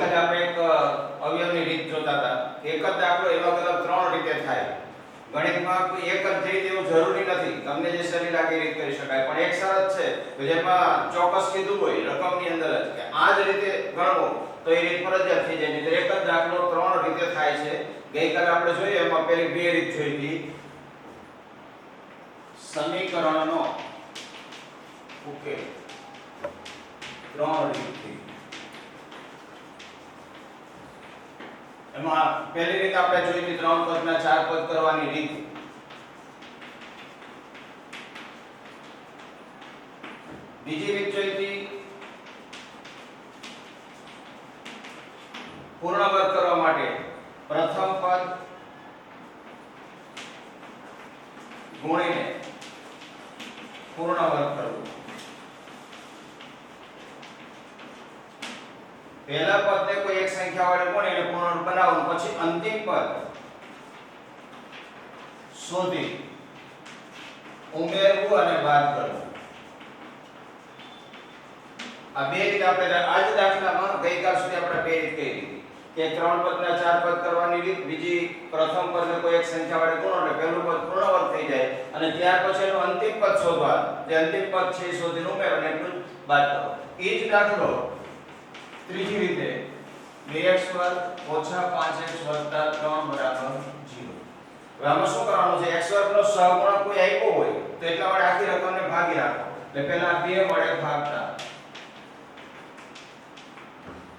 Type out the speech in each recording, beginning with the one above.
ગઈકાલે આપણે એક અવયવની રીત જોતા હતા. એક જ દાખલો એવા કલમ ત્રણ રીતે થાય. ગણિતમાં કોઈ એક જ રીત એવું જરૂરી નથી. તમને જે સહેલી લાગે એ રીત કરી શકાય. પણ એક શરત છે કે જેમાં ચોક્કસ કીધું હોય રકમની અંદર જ કે આ જ રીતે ગણવો તો એ રીત ફરજિયાત થઈ જાય. નહીંતર એક જ દાખલો ત્રણ રીતે થાય છે. ગઈકાલે આપણે જોઈએ એમાં પહેલી બે રીત જોઈ હતી. સમીકરણનો ઉકેલ ત્રણ રીતથી. એમાં પહેલી રીત આપણે જોઈ હતી ત્રણ પદના ચાર પદ કરવાની રીત. બીજી રીત જોઈ હતી પૂર્ણ વર્ગ કરવા માટે પ્રથમ પદ ગુણીને પૂર્ણ વર્ગ કરવું. પહેલા પદને કોઈ એક સંખ્યા વડે ગુણીને પૂર્ણ બનાવવું, પછી અંતિમ પદ શોધી ઉમેરવું અને બાદ કરવું. આ બે રીત આપણે આજ દાખલામાં ગઈકાલ સુધી આપણે બે રીત કરી હતી કે ત્રણ પદના ચાર પદ કરવાની રીત, બીજી પ્રથમ પદને કોઈ એક સંખ્યા વડે ગુણો એટલે પહેલું પદ પૂર્ણ વર્ગ થઈ જાય અને ત્યાર પછીનું અંતિમ પદ શોધવા, જે અંતિમ પદ છે એ શોધીને ઉમેરો અને એટલું બાદ કરો. એ જ દાખલો ત્રીજી રીતે 2x વર્ગ ઓછા 5x વત્તા 3 બરાબર 0. હવે આમાં શું કરવાનું છે? x વર્ગ નો સહગુણક કોઈ આપ્યો હોય તો એટલા વડે આખી રકમને ભાગી રાખો. એટલે પહેલા 2 વડે ભાગતા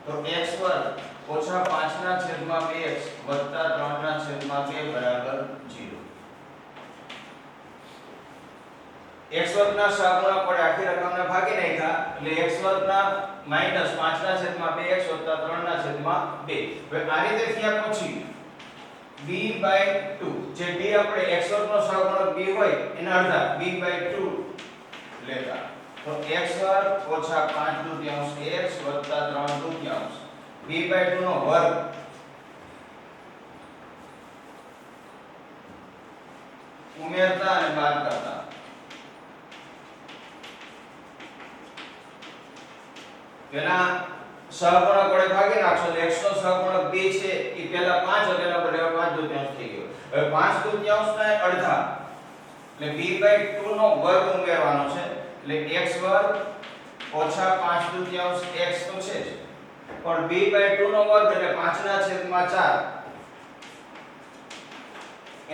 તો x વર્ગ ઓછા 5 ના છેદમાં 2x વત્તા 3 ના છેદમાં 2 બરાબર 0. x વર્ગ ના સહગુણક વડે આખી રકમને ભાગી નાખ્યા એટલે x વર્ગ ના માઈનસ 5 ના છેદમાં 2x વત્તા 3 ના છેદમાં 2. હવે આ રીતે થયા પછી b/2 જે b આપણે x વર્ગ નો સહગુણક b હોય એના અડધા b/2 લેતા તો x વર્ગ ઓછા 5 દુત્યાંશ x વત્તા 3 દુત્યાંશ b/2 નો વર્ગ ઉમેરતા અને બાદ કરતા પેલા સહગુણક વડે ભાગી નાખશો એટલે x નો સહગુણક 2 છે એ પહેલા 5 હતો એના બદલે 5 દુત્યાંશ થઈ ગયો. હવે 5 દુત્યાંશ ના અડધા એટલે b/2 નો વર્ગ ઉમેરવાનો છે એટલે x વર્ગ ઓછા 5 દુત્યાંશ x તો છે જ પણ b/2 નો વર્ગ એટલે 5 ના છેદમાં 4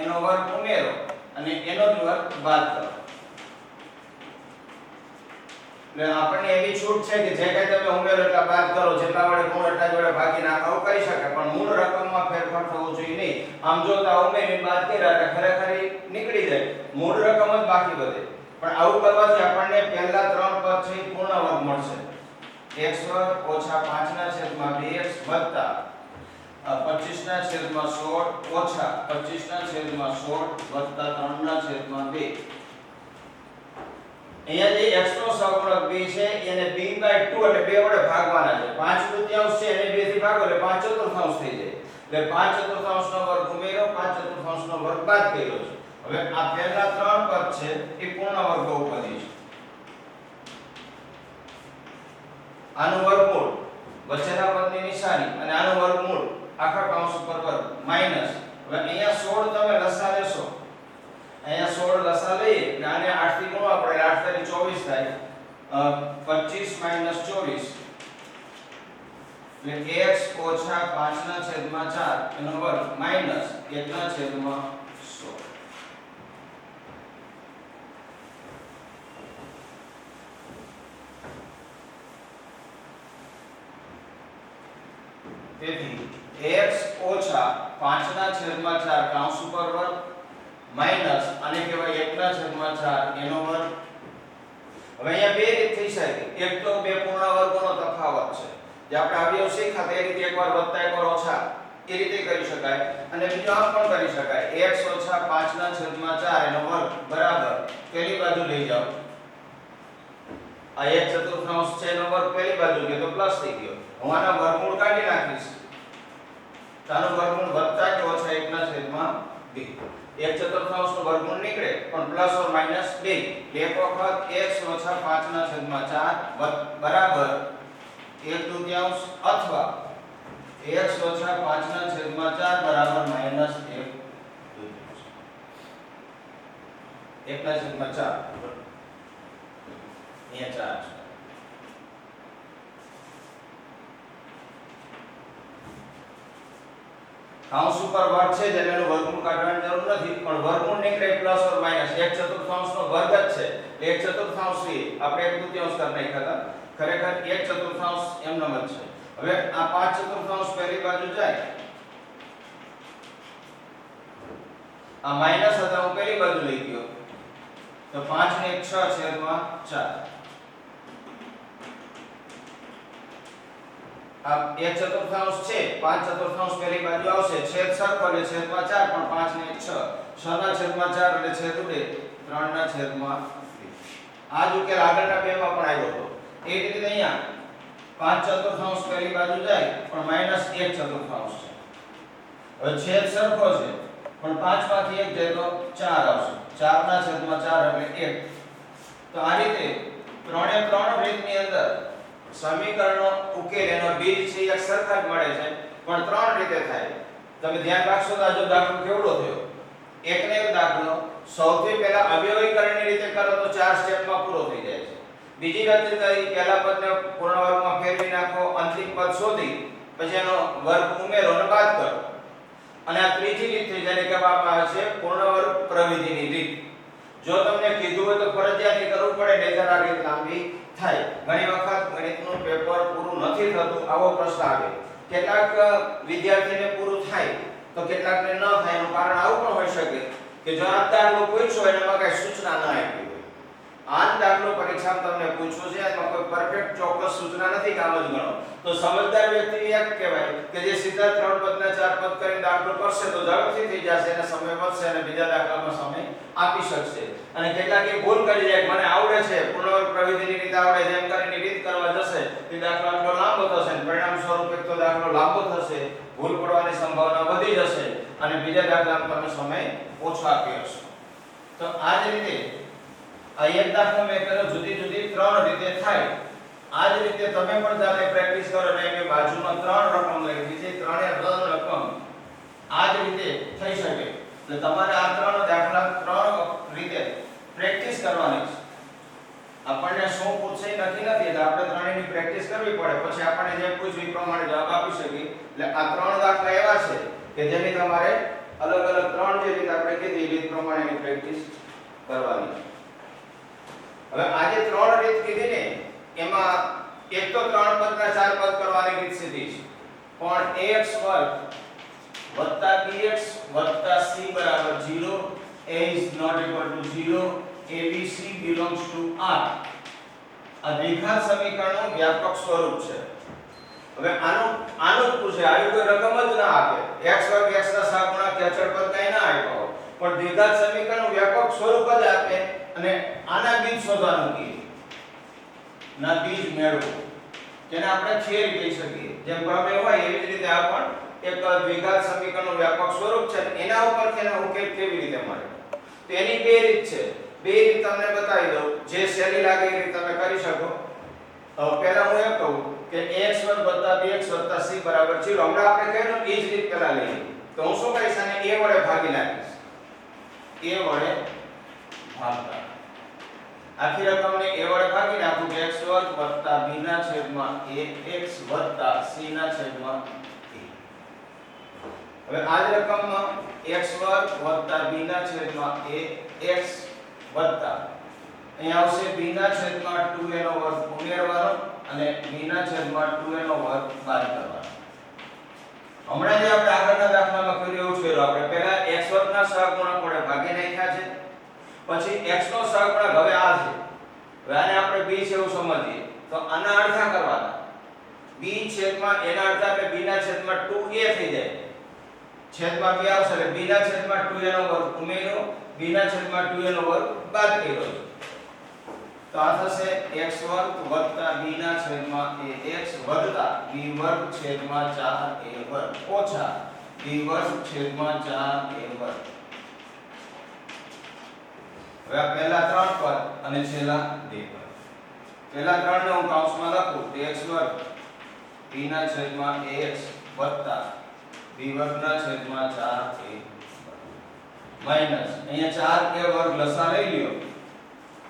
એનો વર્ગ ઉમેરો અને એનો જ વર્ગ બાદ કરો. એટલે આપણને એવી છૂટ છે કે જે કંઈ તમે ઉમેરો એટલા બાદ કરો, જેટલા વડે ગુણ એટલા જ વડે ભાગી નાખો કરી શકાય, પણ મૂળ રકમમાં ફેરફાર થવો જોઈએ નહીં. આમ જોતા ઉમેરીને બાદ કર્યા એટલે ખરેખર નીકળી જાય, મૂળ રકમ જ બાકી વધે. પણ આવું કરવાથી આપણને પહેલા ત્રણ પદ છે પૂર્ણ વર્ગ મળશે. x વર્ગ ઓછા 5 ના છેદમાં 2x વત્તા 25 ના છેદમાં 16 ઓછા 25 ના છેદમાં 16 વત્તા 3 ના છેદમાં 2. અહીંયા જે x નો સહગુણક 2 છે એને b/2 એટલે 2 વડે ભાગવાના છે. 5 દુત્યાંશ છે એને 2 થી ભાગો એટલે 5 ચતુર્થાંશ થઈ જાય. એટલે 5 ચતુર્થાંશ નો વર્ગ ઉમેરો, 5 ચતુર્થાંશ નો વર્ગ બાદ કર્યો છે. હવે આ પહેલા ત્રણ પદ છે એ પૂર્ણ વર્ગ બહુપદી છે. આનું વર્ગમૂળ વચ્ચેના પદની નિશાની અને આનું વર્ગમૂળ આખા કૌંસ ઉપર વર્ગ માઈનસ. હવે અહીંયા 16 તમે લસા લેશો, અહીંયા 16 લસા લઈએ એટલે આને 8 થી ગુણવા પડે એટલે 8 તારી 24 થાય. 25 - 24 એટલે x ઓછા 5 ના છેદમાં 4 એનો વર્ગ માઈનસ 1 ના છેદમાં 16. તેથી x ઓછા 5 ના છેદમાં 4 કૌંસ ઉપર વર્ગ માઈનસ આને કહેવાય 1 ના છેદમાં 4 એનો વર્ગ. હવે અહીંયા બે રીત થઈ શકે. એક તો બે પૂર્ણ વર્ગોનો તફાવત છે જે આપણે અવયવ શીખ્યા તે રીતે એકવાર વત્તા એકવાર ઓછા એ રીતે કરી શકાય અને બીજો આમ પણ કરી શકાય. x ઓછા 5 ના છેદમાં 4 એનો વર્ગ બરાબર પેલી બાજુ લઈ જાઓ. આ 1 ચતુર્થાંશ છે એનો વર્ગ પેલી બાજુ ગયો તો પ્લસ થઈ ગયો. હું આના વર્ગમૂળ કાઢી નાખીશ. આનું વર્ગમૂળ વત્તા કે ઓછા 1 ના છેદમાં 2. 1 ચતુર્થાંશ નું વર્ગમૂળ નીકળે પણ પ્લસ ઓર માઈનસ 2. એક વખત x ઓછા 5 ના છેદમાં 4 બરાબર 1 દુત્યાંશ અથવા x ઓછા 5 ના છેદમાં 4 બરાબર માઈનસ 1 1 ના છેદમાં 4 અહીંયા 4 છે. કાઉન્સ ઉપર વર્ગ છે એટલે એનું વર્ગમૂળ કાઢવાની જરૂર નથી, પણ વર્ગમૂળ નીકળે પ્લસ ઓર માઈનસ 1/4 નો વર્ગ જ છે એટલે 1/4 થી આપણે 1/2 કરી નાખ્યા હતા, ખરેખર 1/4 એમ નમ જ છે. હવે આ 5/4 પહેલી બાજુ જાય, આ માઈનસ હતા હું પહેલી બાજુ લઈ ગયો તો 5 ને 6 છેદમાં 4. આ 1/4 છે, 5/4 પહેલી બાજુ આવશે, છેદ સરખો એટલે છેદમાં 4, પણ 5 ને 6 6 ના છેદમાં 4 એટલે છેદ ઉડે 3 ના છેદમાં 2. આ જ ઉકેલ આગળના બે માં પણ આવ્યો હતો. એ રીતે અહીંયા 5/4 પહેલી બાજુ જાય પણ માઈનસ 1/4 છે. હવે છેદ સરખો છે પણ 5 માંથી 1 જાય તો 4 આવશે, 4 ના છેદમાં 4 એટલે 1. તો આ રીતે ત્રણે ત્રણ રીતની અંદર સમીકરણનો ઉકેલ એનો બીજ છે એક સરખા જ મળે છે, પણ ત્રણ રીતે થાય. તમે ધ્યાન રાખશો તો આ જો દાખલો કેવડો થયો, એકને એક દાખલો સૌથી પહેલા અવયવીકરણની રીતે કરો તો 4 સ્ટેપમાં પૂરો થઈ જાય છે. બીજી રીતે કરી પહેલા પદને પૂર્ણ વર્ગમાં ફેરવી નાખો, અંતિમ પદ શોધી પછી એનો વર્ગ ઉમેરો અને બાદ કરો. અને આ ત્રીજી રીત છે જેને કહેવામાં આવે છે પૂર્ણ વર્ગ પ્રવિધિની રીત. જો તમને કીધું હોય તો ફરજિયાત કરવું પડે, નહીંતર આ રીત લાંબી થાય. ઘણી વખત ગણિતનું પેપર પૂરું નથી થતું આવો પ્રશ્ન આવે. કેટલાક વિદ્યાર્થીને પૂરું થાય તો કેટલાકને ન થાય. એનું કારણ આવું પણ હોઈ શકે કે જો આ દાખલો પૂછ્યો હોય એમાં કઈ સૂચના ન આપી હોય. આ દાખલો પરીક્ષામાં તમને પૂછ્યો છે એમાં કોઈ પરફેક્ટ ચોક્કસ સૂચના નથી કામ જ ગણો, તો સમજદાર વ્યક્તિ એક કહેવાય કે જે સીધા 3 પદના 4 પદ કરીને દાખલો કરશે તો ઝડપથી થઈ જશે અને સમય વધશે અને બીજા દાખલામાં સમય આપી શકશે. અને કેટલાક એ ભૂલ કરી જાય, મને આવડે છે પૂર્ણવર્ગ પ્રવિધિની રીત આવડે છે એમ કરીને રીત કરવા જશે તે દાખલો આટલો લાંબો થશે અને પરિણામ સ્વરૂપે તો દાખલો લાંબો થશે, ભૂલ પડવાની સંભાવના વધી જશે અને બીજા દાખલામાં તમે સમય ઓછો આપી હશો. તો આ જ રીતે આ એક દાખલો મેં કર્યો, જુદી જુદી ત્રણ રીતે થાય. આ જ રીતે તમે પણ જાતે પ્રેક્ટિસ કરો એટલે કે બાજુમાં ત્રણ રકમ લખી છે, ત્રણે રકમ આ જ રીતે થઈ શકે. એટલે તમારે આ ત્રણ દાખલા ત્રણ રીતે પ્રેક્ટિસ કરવાની છે. આપણને શું પૂછે નક્કી નથી એટલે આપણે ત્રણેયની પ્રેક્ટિસ કરવી પડે, પછી આપણને જે પૂછ્યું એ પ્રમાણે જવાબ આપી શકીએ. એટલે આ ત્રણ દાખલા એવા છે કે જેની તમારે અલગ અલગ ત્રણ જે રીતે આપણે કીધી એ રીત પ્રમાણેની પ્રેક્ટિસ કરવાની છે. હવે આજે ત્રણ રીત કીધી ને એમાં એક તો 3 પદના 4 પદ કરવાની રીત સીધી છે, પણ ax વર્ગ bx c બરાબર 0, a is not equal to 0, abc belongs to r. આ દ્વિઘાત સમીકરણનું વ્યાપક સ્વરૂપ છે. હવે આનું પૂછે આવી કોઈ રકમ જ ના આપે, x વર્ગ x ના સહગુણક કે અચળ પદ કઈ ના આપ્યો, પણ દ્વિઘાત સમીકરણનું વ્યાપક સ્વરૂપ જ આપે અને આના બીજ શોધવાનું કહે, ના બીજ મેળવો, જેને આપણે થિયરી કહી શકીએ. જેમ પ્રમેય હોય એવી જ રીતે આ પણ એક દ્વિઘાત સમીકરણનું વ્યાપક સ્વરૂપ છે, એના ઉપરથી એનો ઉકેલ કેવી રીતે મળે. તો એની બે રીત છે, બે રીત તમને બતાવી દઉં, જે સહેલી લાગે એ રીત તમે કરી શકો. પહેલા હું એમ કહું કે ax વર્ગ bx c બરાબર 0. હમણાં આપણે કહ્યું એ જ રીત પહેલા લઈએ તો હું શું કરીશ, આને a વડે ભાગી નાખીશ, a વડે ભાગતા આખી રકમને a વડે ભાગી નાખું કે x વર્ગ b ના છેદમાં ax c ના છેદમાં a. હવે આ જ રકમમાં x વર્ગ b ના છેદમાં ax અહીંયા આવશે b ના છેદમાં 2a નો વર્ગ ઉમેરવાનો અને b ના છેદમાં 2a નો વર્ગ બાદ કરવાનો. હમણાં જે આપણે આગળના દાખલામાં કર્યું એવું છે, આપણે પહેલા x વર્ગ ના સહગુણક વડે ભાગી નાખ્યા છે, પછી x નો સહગુણક હવે આ છે. હવે આને આપણે b છે એવું સમજીએ તો આના અડધા કરવાના, b છેદમાં એના અડધા એટલે b ના છેદમાં 2a થઈ જાય, છેદમાં b આવશે એટલે b ના છેદમાં 2a નો વર્ગ ઉમેર્યો, b ના છેદમાં 2a નો વર્ગ બાદ કર્યો. તો આ થશે x વર્ગ b ના છેદમાં ax વત્તા b વર્ગ છેદમાં 4a વર્ગ ઓછા b વર્ગ છેદમાં 4a વર્ગ. હવે આ પહેલા ત્રણ પદ અને છેલ્લા બે પદ. પહેલા ત્રણ ને હું કૌંસમાં લખું તો x વર્ગ b ના છેદમાં ax વત્તા b વર્ગના છેદમાં 4a માઈનસ અહીંયા 4a વર્ગ લસા લઈ લ્યો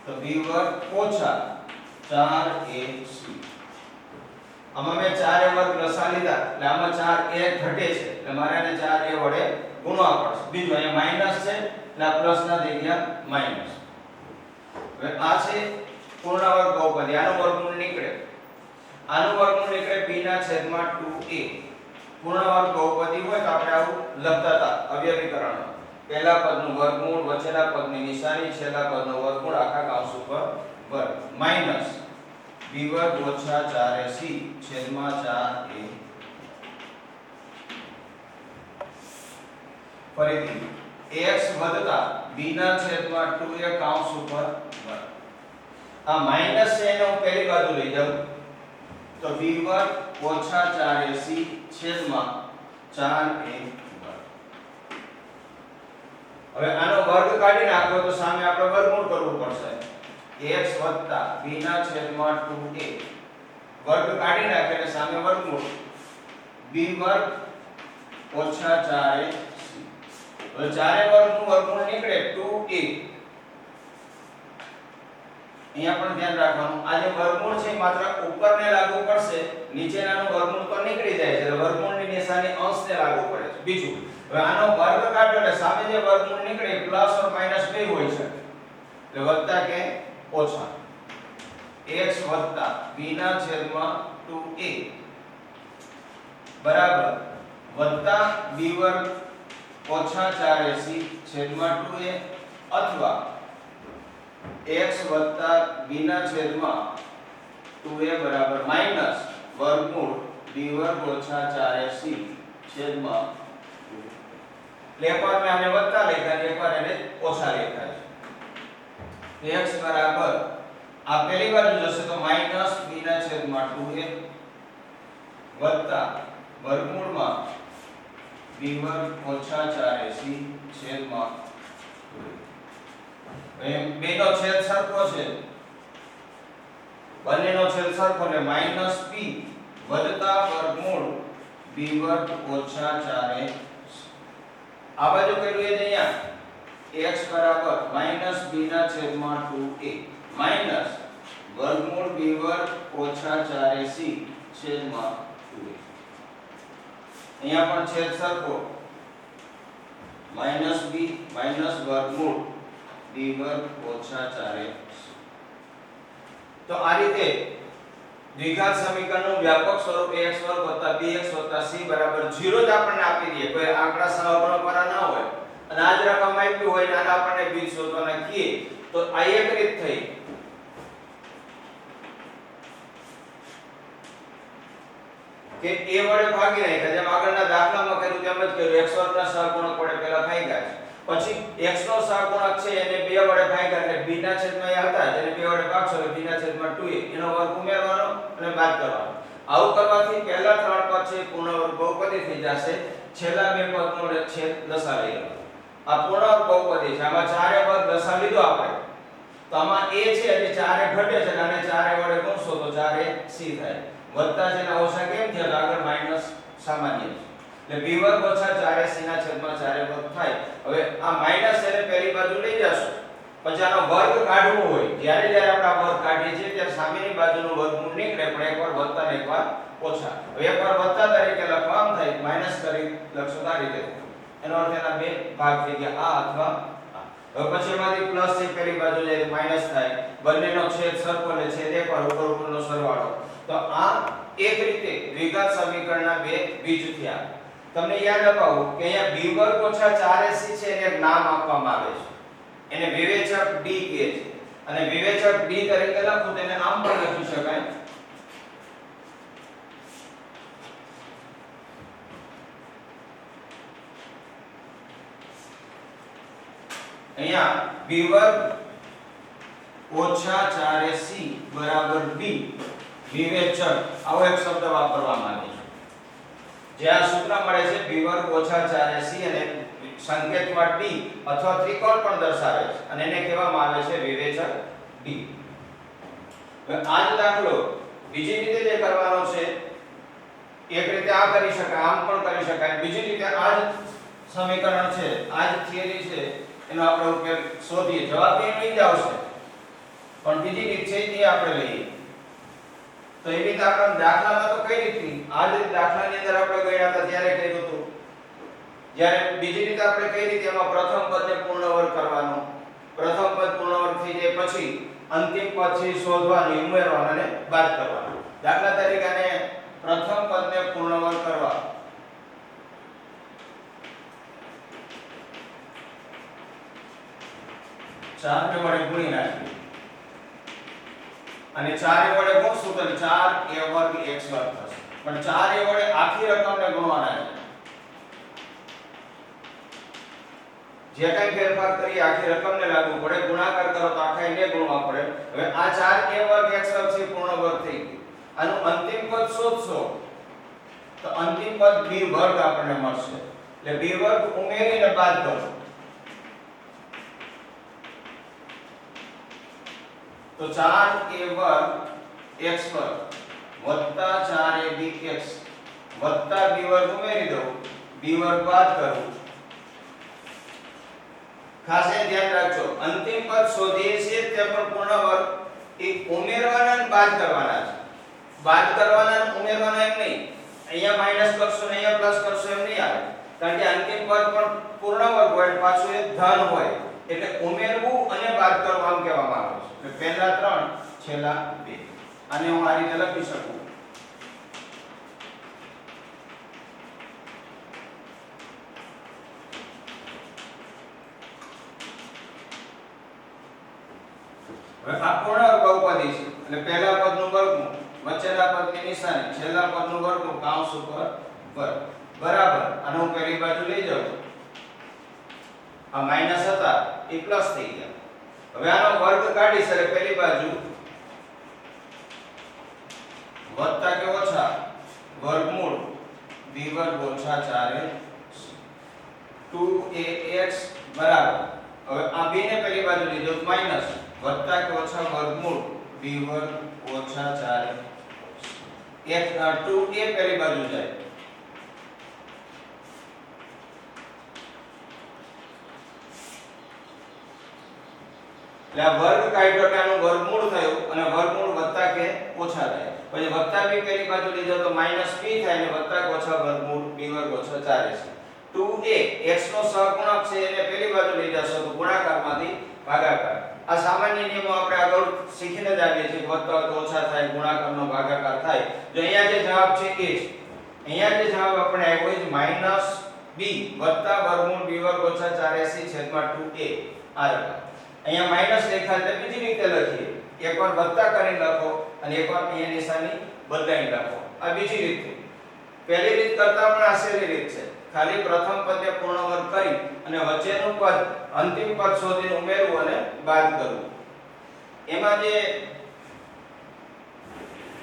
તો b વર્ગ ઓછા 4ac આમાં મેં 4a વર્ગ લસા લીધા એટલે આમાં 4a ઘટે છે એટલે મારે આને 4a વડે ગુણવા પડશે બીજું અહીંયા માઈનસ છે એટલે આ પ્લસ ના થઈ ગયા માઈનસ હવે આ છે પૂર્ણ વર્ગ બહુપદી આનું વર્ગમૂળ નીકળે b ના છેદમાં 2a પૂર્ણ વર્ગ બહુપદી હોય તો આપણે આવું લખતા હતા અવયવીકરણ પહેલા પદનું વર્ગમૂળ વચ્ચેના પદની નિશાની છેલ્લા પદનો વર્ગમૂળ આખા કૌંસ ઉપર વર્ગ માઈનસ b વર્ગ ઓછા 4ac છેદમાં 4a ફરીથી x વધતા b ના છેદમાં 2a કૌંસ ઉપર વર્ગ આ માઈનસ છે એને હું પહેલી બાજુ લઈ જાઉં તો b વર્ગ ઓછા 4ac છેદમાં 4a વર્ગ હવે આનો વર્ગ કાઢી નાખો તો સામે આપણે વર્ગમૂળ કરવું પડશે x વત્તા b ના છેદમાં 2a વર્ગ કાઢી નાખે એટલે સામે વર્ગમૂળ b વર્ગ ઓછા 4ac હવે 4a વર્ગનું વર્ગમૂળ નીકળે 2a અહીંયા પણ ધ્યાન રાખવાનું આ જે વર્ગમૂળ છે માત્ર ઉપરને લાગુ પડશે નીચેનાનું વર્ગમૂળ તો નીકળી જાય છે એટલે વર્ગમૂળની નિશાની અંશને લાગુ પડે છે બીજું હવે આનો વર્ગ કાઢો એટલે સામે જે વર્ગમૂળ નીકળે પ્લસ ઓર માઈનસ બે હોય છે એટલે વત્તા કે ઓછા x વત્તા b ના છેદમાં 2a બરાબર વત્તા b વર્ગ ઓછા 4ac છેદમાં 2a અથવા x વત્તા b ના છેદમાં 2a બરાબર માઈનસ વર્ગમૂળ b વર્ગ ઓછા 4ac છેદમાં 2 એકવાર મેં આને વત્તા લખ્યા એકવાર એને ઓછા લખ્યા છે x બરાબર આ પહેલી બાજુ જશે તો માઈનસ b ના છેદમાં 2a વત્તા વર્ગમૂળમાં b વર્ગ ઓછા 4ac છેદમાં 2 બેનો છેદ સરખો છે બંનેનો છેદ સરખો એટલે માઈનસ b વત્તા વર્ગમૂળ b વર્ગ ઓછા 4ac આ બાજુ કેટલું છે અહીંયા x બરાબર માઈનસ b ના છેદમાં 2a માઈનસ વર્ગમૂળ b વર્ગ ઓછા 4ac છેદમાં 2a અહીંયા પણ છેદ સરખો માઈનસ b માઈનસ વર્ગમૂળ b વર્ગ ઓછા 4ac તો આ રીતે દ્વિઘાત સમીકરણનું વ્યાપક સ્વરૂપ ax વર્ગ વત્તા bx વત્તા c બરાબર 0 જ આપણને આપી દે કોઈ આંકડા સહગુણકવાળા ના હોય અને આ જ રકમ આપ્યું હોય અને આપણને બીજ શોધવાના કીએ તો આ એક રીત થઈ કે a વડે ભાગી નાખ્યા જેમ આગળના દાખલામાં કર્યું તેમ જ કર્યું x વર્ગના સહગુણક વડે પહેલા ભાગ્યા છે પછી x નો સહગુણક છે એને 2 વડે ભાગ્યા એટલે b ના છેદમાં a હતા જેને 2 વડે ભાગશો એટલે b ના છેદમાં 2a એનો વર્ગ ઉમેરવાનો અને બાદ કરવાનો આવું કરવાથી પહેલા ત્રણ પદ છે પૂર્ણ વર્ગ બહુપદી થઈ જશે છેલ્લા બે પદનો છેદ લસા લઈ લો આ પૂર્ણ વર્ગ બહુપદી છે આમાં 4a વર્ગ લસા લીધો આપણે તો આમાં a છે એટલે 4a ઘટે છે અને 4a વડે ગુણશો તો 4ac થાય વત્તા છે ના ઓછા કેમ થયા આગળ માઈનસ સામાન્ય છે એટલે b વર્ગ ઓછા 4ac ના છેદમાં 4a વર્ગ થાય હવે આ માઈનસ એને પહેલી બાજુ લઈ જશો પછી આનો વર્ગ કાઢવો હોય જ્યારે આપણે આ વર્ગ કાઢીએ છીએ ત્યારે સામેની બાજુનું વર્ગમૂળ નીકળે પણ એકવાર વત્તા ને એકવાર ઓછા હવે એકવાર વત્તા તરીકે લખવાનું થાય માઈનસ કરી લખશો આ રીતે એનો અર્થ એના બે ભાગ થઈ ગયા આ અથવા હવે પછી એમાંથી પ્લસ છે પહેલી બાજુ જાય માઈનસ થાય બંનેનો છેદ સરખો એટલે છેદ એકવાર ઉપરનો સરવાળો તો આ એક રીતે દ્વિઘાત સમીકરણના બે બીજ થયા તમને યાદ અપાવું કે અહીંયા b વર્ગ ઓછા 4ac છે એને એક નામ આપવામાં આવે છે એને વિવેચક d કહે છે અને વિવેચક d તરીકે લખું તેને આમ પણ લખી શકાય અહીંયા b વર્ગ ઓછા 4ac બરાબર b વિવેચક આવો એક શબ્દ વાપરવામાં આવે છે જે આ સૂત્ર મળે છે b વર્ગ ઓછા 4ac અને સંકેતમાં d અથવા ત્રિકોણ પણ દર્શાવે છે અને એને કહેવામાં આવે છે વિવેચક d હવે આ જ દાખલો બીજી રીતે જે કરવાનો છે એક રીતે આ કરી શકાય, આમ પણ કરી શકાય. બીજી રીતે આ જ સમીકરણ છે, આ જ થિયરી છે, એનો આપણે ઉકેલ શોધીએ. જવાબ એ નહીં જ આવશે, પણ બીજી રીત છે એ આપણે લઈએ. તો એ રીતે આપણે દાખલામાં તો કઈ રીતની આ જ દાખલાની અંદર આપણે ગણ્યા હતા ત્યારે કર્યું હતું. જ્યારે બીજી રીતે આપણે કઈ રીતે એમાં પ્રથમ પદને પૂર્ણ વર્ગ કરવાનો, પ્રથમ પદ પૂર્ણ વર્ગ થઈ જાય પછી અંતિમ પદ છે શોધવાનું, ઉમેરવાનું અને બાદ કરવાનું. દાખલા તરીકે આને પ્રથમ પદને પૂર્ણ વર્ગ કરવા 4 ને વડે ગુણી નાખીએ અને 4 વડે ગુણશું તો 4a વર્ગ x વર્ગ થશે. પણ 4a વડે આખી રકમને ગુણવાના છે. જે કાંઈ ફેરફાર કરી આખી રકમને લાગુ પડે, ગુણાકાર કરો તો આખા એને ગુણવા પડે. હવે આ 4a વર્ગ x વર્ગ છે પૂર્ણ વર્ગ થઈ ગયું. આનું અંતિમ પદ શોધશો તો અંતિમ પદ b વર્ગ આપણને મળશે. એટલે b વર્ગ ઉમેરીને બાદ કરો તો 4a વર્ગ x વર્ગ વત્તા 4abx વત્તા b વર્ગ ઉમેરી દો, b વર્ગ બાદ કરો. ખાસ એ ધ્યાન રાખજો, અંતિમ પદ શોધીએ છીએ તે પણ પૂર્ણ વર્ગ એ ઉમેરવાના અને બાદ કરવાના છે. બાદ કરવાના અને ઉમેરવાના એમ નહીં, અહીંયા માઈનસ કરશો ને અહીંયા પ્લસ કરશો એમ નહીં આવે. કારણ કે અંતિમ પદ પણ પૂર્ણ વર્ગ હોય, પાછું એ ધન હોય, એટલે ઉમેરવું અને બાદ કરવું આમ કહેવામાં આવે છે. એટલે પહેલા 3 છેલ્લા 2. આને હું આ રીતે લખી શકું. હવે આ પૂર્ણ વર્ગ બહુપદી છે એટલે પહેલા પદનું વર્ગમૂળ, વચ્ચેના પદની નિશાની, છેલ્લા પદનું વર્ગમૂળ કૌંસ ઉપર વર્ગ બરાબર. આને હું પહેલી બાજુ લઈ જાઉં, આ માઈનસ હતા એ પ્લસ થઈ ગયા. હવે આનો વર્ગ કાઢીશ એટલે પહેલી બાજુ વત્તા કે ઓછા વર્ગમૂળ b વર્ગ ઓછા 4 2ax બરાબર. હવે આ b ને પહેલી બાજુ લીધો માઈનસ વત્તા કે ઓછા વર્ગમૂળ b વર્ગ ઓછા 4 એક 2a પહેલી બાજુ જાય એટલે આ વર્ગ કાઢ્યો કે આનું વર્ગમૂળ થયું અને વર્ગમૂળ વત્તા કે ઓછા થાય. પછી વત્તા b પહેલી બાજુ લીધો તો માઈનસ p થાય અને વત્તા કે ઓછા વર્ગમૂળ b વર્ગ ઓછા 4 2a x નો સહગુણક છે એને પહેલી બાજુ લઈ જશો તો ગુણાકારમાંથી ભાગાકાર. આ સામાન્ય નિયમો આપણે આગળ શીખીને જ આવીએ છીએ. વત્તા તો ઓછા થાય, ગુણાકારનો ભાગાકાર થાય. જો અહીંયા જે જવાબ છે એ જ, અહીંયા જે જવાબ આપણે આવ્યો છે માઈનસ b વત્તા વર્ગમૂળ b વર્ગ ઓછા 4ac છેદમાં 2a. આ રકમ અહીંયા માઈનસ લખ્યા એટલે બીજી રીતે લખીએ, એકવાર વત્તા કરીને લખો અને એકવાર અહીંયા નિશાની બદલાઈને લખો. આ બીજી રીત છે. પહેલી રીત કરતા પણ આ સહેલી રીત છે. ખાલી પ્રથમ પદને પૂર્ણ વર્ગ કરી અને વચ્ચેનું પદ અંતિમ પદ શોધીને ઉમેરવું અને બાદ કરવું. એમાં જે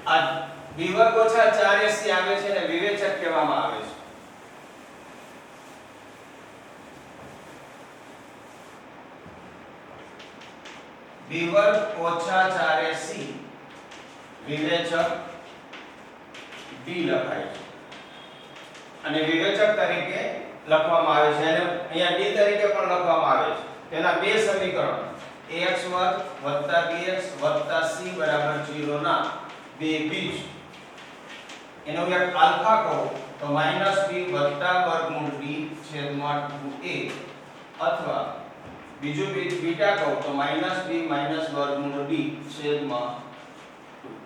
આ b વર્ગ ઓછા 4ac આવે છે ને વિવેચક કહેવામાં આવે છે. b વર્ગ ઓછા 4ac વિવેચક b લખાય છે અને વિવેચક તરીકે લખવામાં આવે છે અને અહીંયા d તરીકે પણ લખવામાં આવે છે. તેના બે સમીકરણ ax વર્ગ bx c બરાબર 0 ના બે બીજ. એનો એક આલ્ફા કહો તો -b વર્ગમૂળ d છેદમાં 2a અથવા બીજું બીજ બીટા કહો તો -b વર્ગમૂળ d છેદમાં 2.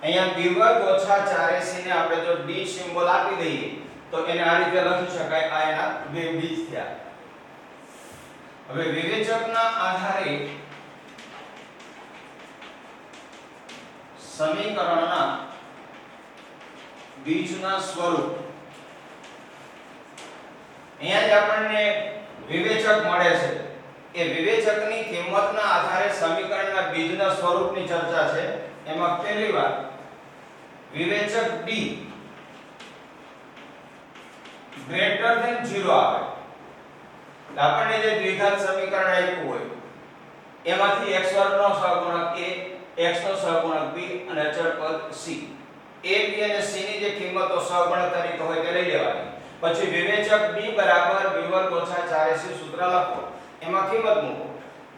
અહીંયા b વર્ગ ઓછા 4ac ને આપણે જો d સિમ્બોલ આપી દઈએ તો એને આ રીતે લખી શકાય. આ એના બે બીજ થયા. હવે વિવેચકના આધારે સમીકરણના બીજના સ્વરૂપ અહીંયા જે આપણને વિવેચક મળે છે એ વિવેચકની કિંમતના આધારે સમીકરણના બીજના સ્વરૂપની ચર્ચા છે. એમાં પહેલી વાત વિવેચક d ગ્રેટર ધેન 0 આવે. આપણને જે દ્વિઘાત સમીકરણ આપ્યું હોય એમાંથી x વર્ગ નો સહગુણક a, x નો સહગુણક b અને અચળ પદ c. A B અને C ની જે કિંમતો સહગુણક તરીકે હોય તે લઈ લેવાની. પછી વિવેચક D બરાબર b વર્ગ ઓછા 4ac સૂત્ર લખો. એમાં કિંમત મૂકો.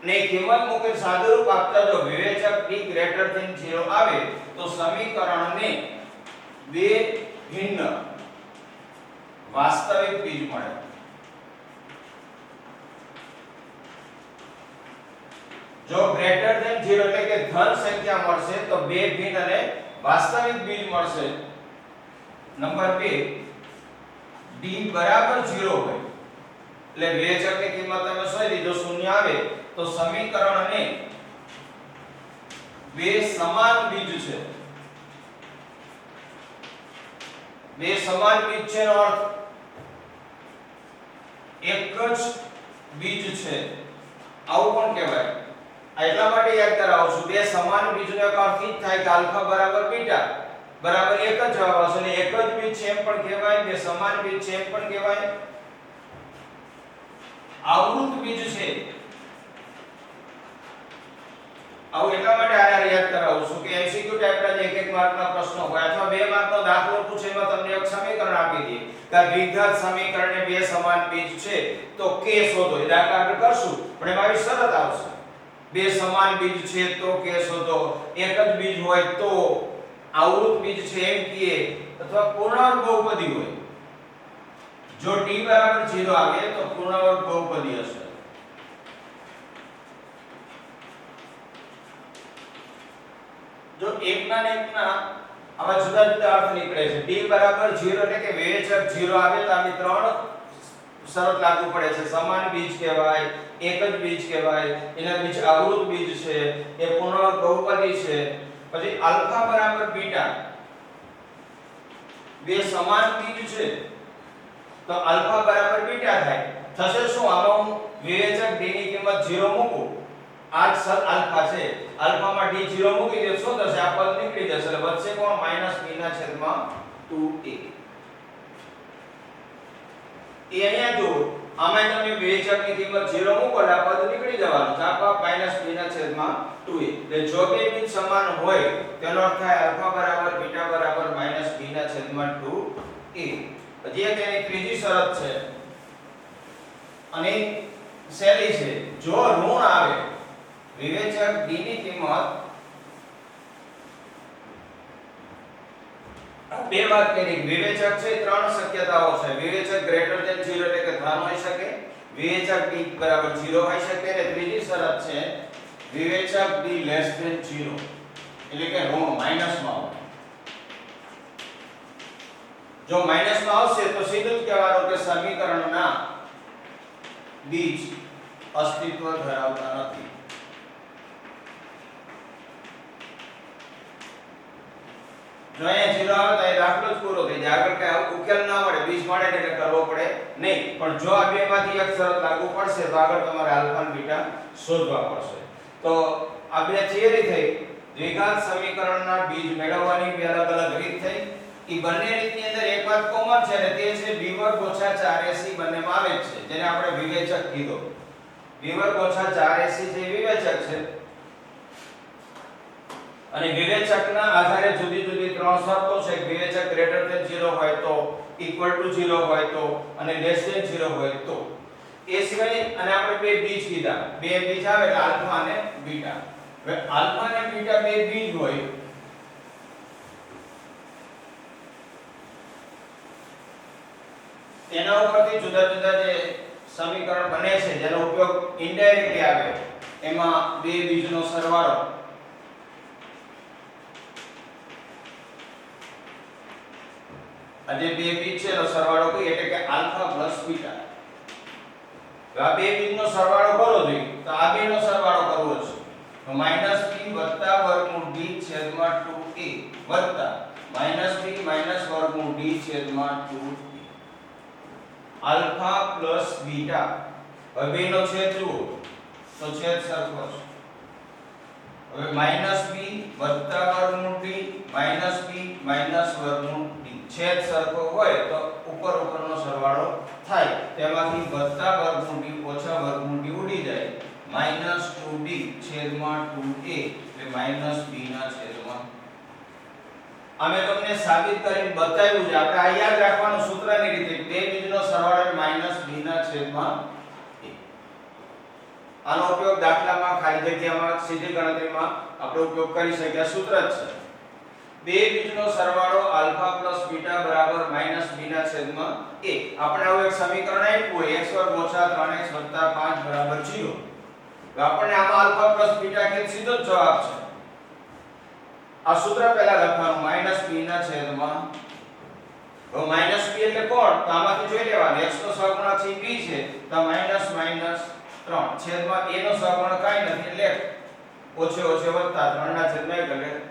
ને કિંમત મૂકીને સાદુરૂપ આપતા જો વિવેચક D ગ્રેટર ધેન 0 આવે તો સમીકરણને બે ભિન્ન વાસ્તવિક બીજ મળે. જો ગ્રેટર ધેન 0 એટલે કે ધન સંખ્યા મળશે તો બે ભિન્ન અને વાસ્તવિક બીજ મળશે. નંબર 2 d બરાબર 0 હોય એટલે વિવેચકની કિંમત તમે શોધી જો શૂન્ય આવે તો સમીકરણને બે સમાન બીજ છે. બે સમાન બીજ છે નો અર્થ એક જ બીજ છે આવું પણ કહેવાય. એટલા માટે યાદ કરાવું છું બે સમાન બીજનો અર્થ એ થાય કે આલ્ફા બરાબર બીટા બરાબર એક જ જવાબ આવશે અને એક જ બીજ છે એમ પણ કહેવાય બે સમાન બીજ છે એમ પણ કહેવાય. આવૃત બીજ છે આવું એટલા માટે યાદ કરાવું છું કે એમસીક્યુ ટાઈપના જે એક માર્કના પ્રશ્નો હોય અથવા 2 માર્કનો દાખલો પૂછે એમાં તમને એક સમીકરણ આપી દે કે દ્વિઘાત સમીકરણને બે સમાન બીજ છે તો કે શોધો. એ દાખલા આપણે કરશું પણ એમાં આવી શરત આવશે બે સમાન બીજ છે તો કે શોધો. એક જ બીજ હોય તો આવૃત બીજ છે એમ કહીએ અથવા પૂર્ણાંક બહુપદી હોય. જો t બરાબર 0 આવે તો પૂર્ણાંક બહુપદી હશે. જો એકના ને એકના આવા જુદા જુદા અર્થ નીકળે છે. d બરાબર 0 એટલે કે વિવેચક 0 આવે તો આની ત્રણ શરત લાગુ પડે છે. સમાન બીજ કહેવાય, એક જ બીજ કહેવાય, એના બીજ આવૃત બીજ છે, એ પૂર્ણાંક બહુપદી છે. પછી આલ્ફા બરાબર બીટા બે સમાન બીજ છે તો આલ્ફા બરાબર બીટા થાય. થશે શું આમાં હું વિવેચક d ની કિંમત 0 મૂકું આ જ આલ્ફા છે આલ્ફામાં d 0 મૂકી દે શું થશે આ પદ નીકળી જશે એટલે વધશે કોણ -b ના છેદમાં 2a. એ અહીંયા જો આમાં તમે વિવેચકની કિંમત 0 મૂકો એટલે આ પદ નીકળી જવાનું છે આ -b ના છેદમાં 2a. એટલે જો બે બીજ સમાન હોય તેનો અર્થ થાય આલ્ફા બરાબર બીટા બરાબર -b ના છેદમાં 2a. પછી એક એની ત્રીજી શરત છે અને સહેલી છે. જો ઋણ આવે વિવેચક d ની કિંમત બે વાત કરી વિવેચક છે ત્રણ શક્યતાઓ છે. વિવેચક ગ્રેટર ધેન 0 એટલે કે ધન હોઈ શકે, વિવેચક d બરાબર 0 હોઈ શકે અને ત્રીજી શરત છે વિવેચક d લેસ ધેન 0 એટલે કે ઋણ માઈનસમાં હોય. જો માઈનસમાં આવશે તો સીધું જ કહેવાનું કે સમીકરણના બીજ અસ્તિત્વ ધરાવતા નથી. જો અહીંયા 0 આવે તો એ દાખલો જ પૂરો થઈ જાય. આગળ કઈ ઉકેલ ના મળે બીજ મળે એટલે કરવો પડે નહીં. પણ જો આ બેમાંથી એક શરત લાગુ પડશે તો આગળ તમારે આલ્ફા અને બીટા શોધવા પડશે. તો આ બે થિયરી થઈ. દ્વિઘાત સમીકરણના બીજ મેળવવાની બે અલગ અલગ રીત થઈ. ઈ બંને રીતની અંદર એક વાત કોમન છે અને તે છે b વર્ગ ઓછા 4ac બંનેમાં આવે છે જેને આપણે વિવેચક કીધો. b વર્ગ ઓછા 4ac જે વિવેચક છે અને વિવેચકના આધારે જુદી જુદી ત્રણ શરતો છે. વિવેચક ગ્રેટર ધેન 0 હોય તો, ઇક્વલ ટુ 0 હોય તો અને લેસ ધેન 0 હોય તો. એ સિવાય અને આપણે બે બીજ કીધા. બે બીજ આવે એટલે આલ્ફા અને બીટા. હવે આલ્ફા અને બીટા બે બીજ હોય એના ઉપરથી જુદા જુદા જે સમીકરણ બને છે જેનો ઉપયોગ ઇનડાયરેક્ટલી આવે એમાં બે બીજનો સરવાળો અને બે બીજ છે એનો સરવાળો કહીએ એટલે કે આલ્ફા પ્લસ બીટા. આ બે બીજનો સરવાળો કરો જોઈએ તો આ બેનો સરવાળો કરવો છે તો -b વર્ગમૂળ d છેદમાં 2a વત્તા -b વર્ગમૂળ d છેદમાં 2a આલ્ફા પ્લસ બીટા. હવે બેનો છેદ જુઓ તો છેદ સરખો છે. હવે -b વર્ગમૂળ d -b વર્ગમૂળ d છેદ સરખો હોય તો ઉપર ઉપરનો સરવાળો થાય. તેમાંથી વર્ગમૂળ d ઓછા વર્ગમૂળ d ઉડી જાય -2d છેદમાં 2a એટલે -b ના છેદમાં. અમે તમને સાબિત કરીને બતાવ્યું છે. આપણે આ યાદ રાખવાનું સૂત્રની રીતે બે બીજનો સરવાળો એ -b ના છેદમાં a. આનો ઉપયોગ દાખલામાં ખાલી જગ્યામાં સીધી ગણતરીમાં આપણે ઉપયોગ કરી શકીએ. આ સૂત્ર જ છે. બે બીજનો સરવાળો આલ્ફા પ્લસ બીટા બરાબર -b ના છેદમાં a. આપણે હવે એક સમીકરણ આપ્યું હોય x વર્ગ ઓછા 3x વત્તા 5 બરાબર 0. તો આપણને આમાં આલ્ફા પ્લસ બીટા કે સીધો જ જવાબ છે. આ સૂત્ર પહેલા લખવાનું -b ના છેદમાં. તો -b એટલે કોણ? તો આમાંથી જોઈ લેવાનું x નો સહગુણક છે b છે તો -3 છેદમાં a નો સહગુણક કાઈ નથી એટલે ઓછે ઓછે વત્તા 3 ના છેદમાં 1 એટલે 3.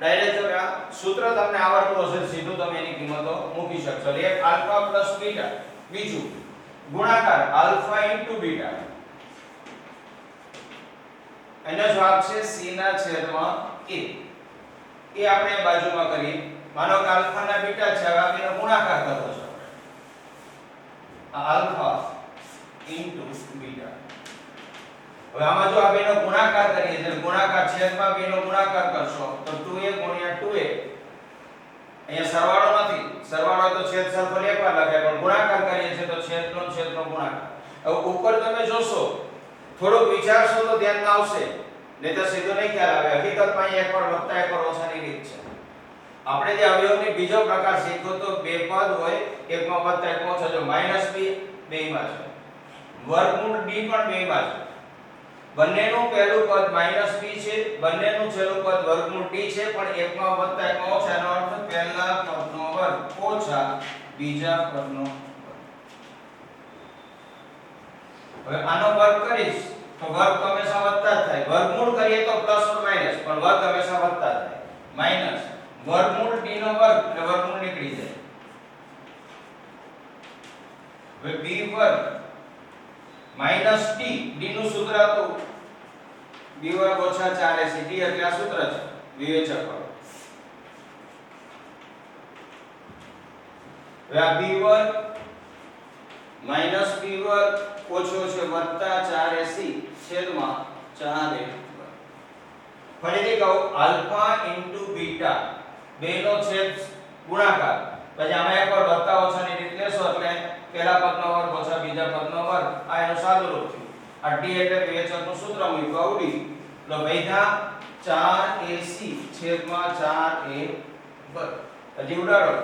ડાયરેક્ટ તમે આ સૂત્ર તમને આવડતું હશે સીધું તમે એની કિંમતો મૂકી શકશો. એક આલ્ફા પ્લસ બીટા, બીજું ગુણાકાર આલ્ફા ઇન્ટુ બીટા. એનો જવાબ છે c ના છેદમાં a. એ આપણે બાજુમાં કરીએ. માનો કે આલ્ફા ના બીટા છે, હવે આપણે ગુણાકાર કરવો છે. આ આલ્ફા ઇન્ટુ બીટા. હવે આમાં જો આ બેનો ગુણાકાર કરીએ એટલે ગુણાકાર છેદમાં બેનો ગુણાકાર કરશો તો 2a ગુણ્યા 2a. અહીંયા સરવાળો નથી, સરવાળો તો છેદ સરખો એકવાર લખાય, પણ ગુણાકાર કરીએ છીએ તો છેદનો છેદનો ગુણાકાર. હવે ઉપર તમે જોશો થોડુંક વિચારશો તો ધ્યાનમાં આવશે, નહીં તો સીધો નહીં ખ્યાલ આવે. હકીકતમાં અહીં એકવાર વત્તા એકવાર ઓછાની રીત છે. આપણે જે અવયવની બીજો પ્રકાર શીખ્યો તો બે પદ હોય, એકમાં વત્તા એકમાં ઓછા. જો -b બેયમાં છે, વર્ગમૂળ d પણ બેયમાં છે. બંનેનું પહેલું પદ -b છે, બંનેનું છેલ્લું પદ વર્ગમૂળ d છે, પણ એકમાં વત્તા એકમાં ઓછા. એનો અર્થ પહેલા પદનો વર્ગ ઓછા બીજા પદનો વર્ગ. હવે આનો વર્ગ કરીશ તો વર્ગ હંમેશા વત્તા જ થાય. વર્ગમૂળ કરીએ તો પ્લસ ઓર માઈનસ, પણ વર્ગ હંમેશા વત્તા જ થાય. માઈનસ વર્ગમૂળ d નો વર્ગ એટલે વર્ગમૂળ નીકળી જાય. હવે b વર્ગ માઈનસ d, d નું સૂત્ર હતું b વર્ગ ઓછા 4ac. d એટલે આ સૂત્ર છે, વિવેચક કરો. હવે આ b વર્ગ માઈનસ b વર્ગ ઓછો છે વત્તા 4ac છેદમાં 4a વર્ગ. ફરીથી કહું, આલ્ફા ઇન્ટુ બીટા બેનો છેદ ગુણાકાર, પછી આમાં એકવાર વત્તા ઓછાની રીત લેશો એટલે પહેલા પદનો વર્ગ ઓછા બીજા પદનો વર્ગ. આ એનું સાદું રૂપ થયું. આ d એટલે વિવેચકનું સૂત્ર મૂક્યું આવડી એટલે વૈધા 4ac છેદમાં 4a વર્ગ. હજી ઉડાડો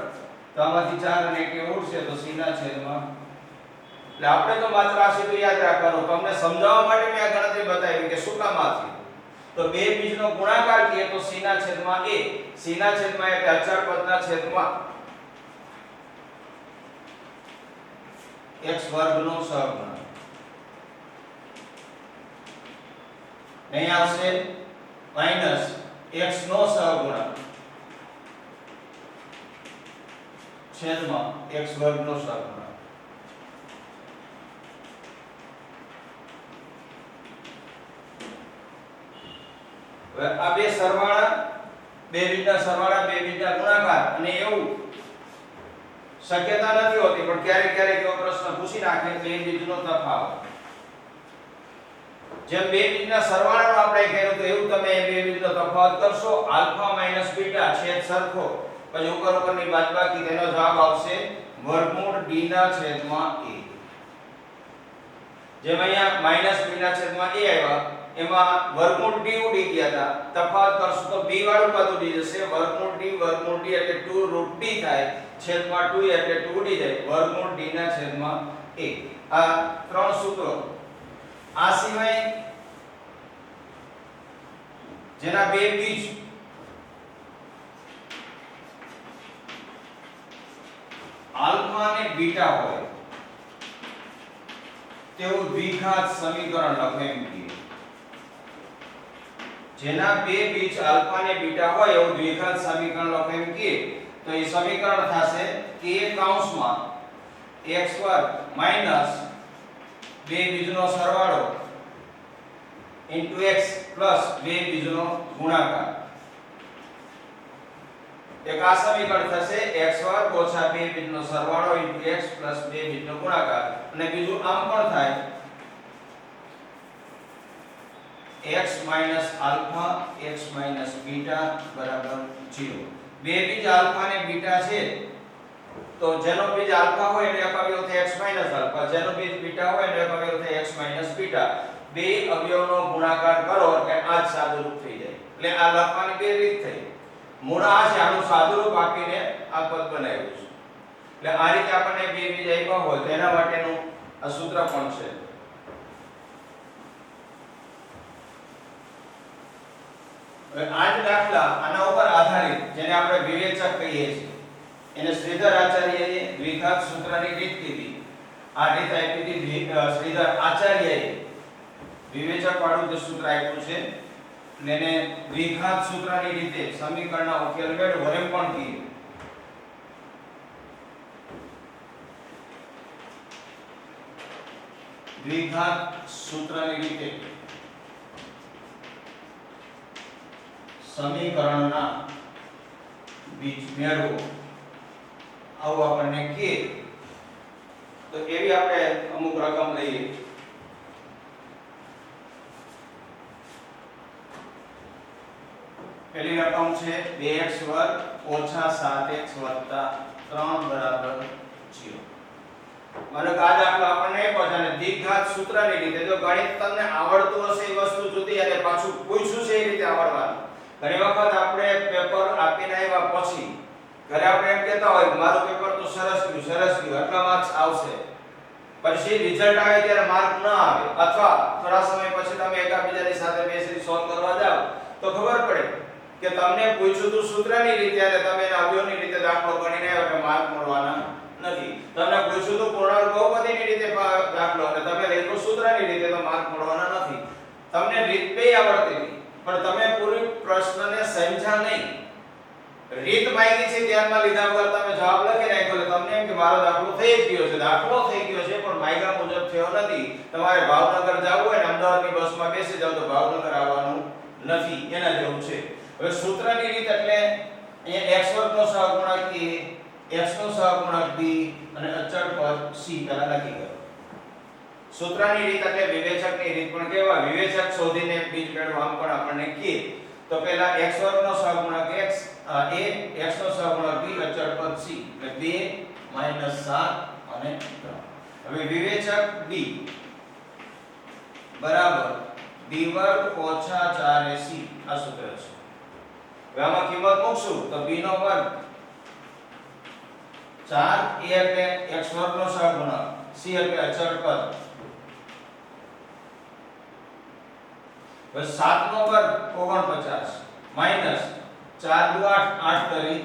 તો આમાંથી 4 અને 1 ઉડશે તો c ના છેદમાં. એટલે આપણે તો માત્ર આ સીધું યાદ રાખવાનું. તમને સમજાવવા માટે મેં આ ગણતરી બતાવી કે શું કામ આ થયું. તો બે બીજનો ગુણાકાર કરીએ તો c ના છેદમાં a. c ના છેદમાં એટલે અચળ પદના છેદમાં x વર્ગનો સહગુણક. અહીં આવશે માઈનસ x નો સહગુણક છેદમાં x વર્ગનો સહગુણક. હવે આ બે સરવાળા, બે બીજના સરવાળા, બે બીજના ગુણાકાર, અને એવું શક્યતા નથી હોતી પણ ક્યારેક ક્યારેક એવો પ્રશ્ન પૂછી નાખે બે બીજનો તફાવત. જેમ બે બીજના સરવાળાનો આપણે કહ્યું તો એવું તમે બે બીજનો તફાવત કરશો. આલ્ફા માઈનસ બીટા છેદ સરખો, પછી ઉપર ઉપરની બાદબાકી, તેનો જવાબ આવશે વર્ગમૂળ d ના છેદમાં a. જેમ અહીંયા માઈનસ b ના છેદમાં a આવ્યા, એમાં વર્ગમૂળ d ઉડી ગયા હતા. તફાવત કરશું તો b વાળું પદ ઉડી જશે. વર્ગમૂળ d એટલે 2 રૂટ d થાય, છેદમાં 2 એટલે 2 ઉડી જાય. વર્ગમૂળ d ના છેદમાં a. આ ત્રણ સૂત્રો. આ સિવાય જેના બે બીજ આલ્ફા અને બીટા હોય તેવું દ્વિઘાત સમીકરણ લખે એમ કે જેના બે બીજ આલ્ફા અને બીટા હોય એવું દ્વિઘાત સમીકરણ લખે એમ કે તો એ સમીકરણ થશે k કૌંસમાં x વર્ગ માઈનસ બે બીજનો સરવાળો ઇન્ટુ x પ્લસ બે બીજનો ગુણાકાર. એક આ સમીકરણ થશે x વર્ગ ઓછા બે બીજનો સરવાળો ઇન્ટુ x પ્લસ બે બીજનો ગુણાકાર. અને બીજું આમ પણ થાય x minus alpha x minus beta બરાબર 0. બે બીજ આલ્ફા અને બીટા છે તો જેનો બીજ આલ્ફા હોય એનો એક અવયવ થાય x આલ્ફા, જેનો બીજ બીટા હોય એનો એક અવયવ થાય x બીટા. બે અવયવનો ગુણાકાર કરો એટલે આ જ સાદુરૂપ થઈ જાય. એટલે આ લખવાની બે રીત થઈ. મૂળ આ છે, આનું સાદુરૂપ આપીને આ પદ બનાવ્યું છે. એટલે આ રીતે આપણને બે બીજ આપ્યા હોય તો એના માટેનું આ સૂત્ર પણ છે. હવે આ જ દાખલા આના ઉપર આધારિત જેને આપણે વિવેચક કહીએ છીએ એને શ્રીધર આચાર્યએ દ્વિઘાત સૂત્રની રીત કીધી. આ રીત આપી હતી શ્રીધર આચાર્યએ વિવેચક વાળું જે સૂત્ર આપ્યું છે એને દ્વિઘાત સૂત્રની રીતે સમીકરણના ઉકેલ મેળવો એમ પણ કીધું. દ્વિઘાત સૂત્રની રીતે સમીકરણના બીજ મેળવો આવું આપણને કહે તો એવી આપણે અમુક રકમ લઈએ. પહેલી રકમ છે 2x વર્ગ ઓછા 7x વત્તા 3 બરાબર 0. માનો કે આ દાખલો આપણને પહોંચાને દ્વિઘાત સૂત્રની રીતે જો ગણિત તમને આવડતું હશે એ વસ્તુ જુદી અને પાછું પૂછ્યું છે એ રીતે આવડવાનું. ઘણી વખત આપણે પેપર આપીને આવ્યા પછી ઘરે આપણે એમ કહેતા હોય કે મારું પેપર તો સરસ ગયું આટલા માર્ક્સ આવશે, પછી રિઝલ્ટ આવે ત્યારે માર્ક ન આવે અથવા થોડા સમય પછી તમે એકબીજાની સાથે બેસીને સોલ્વ કરવા જાવ તો ખબર પડે કે તમને પૂછ્યું હતું સૂત્રની રીતે અને તમે એના અવયવની રીતે દાખલો ગણીને આવ્યા એટલે માર્ક મળવાના નથી. તમને પૂછ્યું હતું પૂર્ણાંક બહુપદીની રીતે દાખલો અને તમે લખ્યું સૂત્રની રીતે તો માર્ક મળવાના નથી. તમને રીત બે આવડતી હતી પણ તમે પૂરી પ્રશ્નને સમજ્યા નહીં. રીત માંગી છે ધ્યાનમાં લીધા વગર તમે જવાબ લખી નાખ્યો એટલે તમને એમ કે મારો દાખલો થઈ ગયો છે, દાખલો થઈ ગયો છે પણ માંગ્યા મુજબ થયો નથી. તમારે ભાવનગર જવું હોય ને અમદાવાદની બસમાં બેસી જાવ તો ભાવનગર આવવાનું નથી, એના જેવું છે. હવે સૂત્રની રીત એટલે અહીંયા x વર્ગ નો સહગુણક a, x નો સહગુણક b અને અચળ પદ c પહેલા લખી દો. સૂત્રની રીત એટલે વિવેચકની રીત પણ કહેવાય. વિવેચક શોધીને બીજ મેળવો આમ પણ આપણને કહે તો પહેલા x વર્ગ નો સહગુણક x a, x નો સહગુણક b અચળ પદ c એટલે 2 - 7 અને 3. હવે વિવેચક b બરાબર b વર્ગ ઓછા 4ac આ સૂત્ર છે. હવે આમાં કિંમત મૂકશું તો b નો વર્ગ 4 a એટલે x વર્ગ નો સહગુણક c એટલે અચળ પદ. હવે 7 નો વર્ગ 49 માઈનસ 4 દુ 8 8 તરી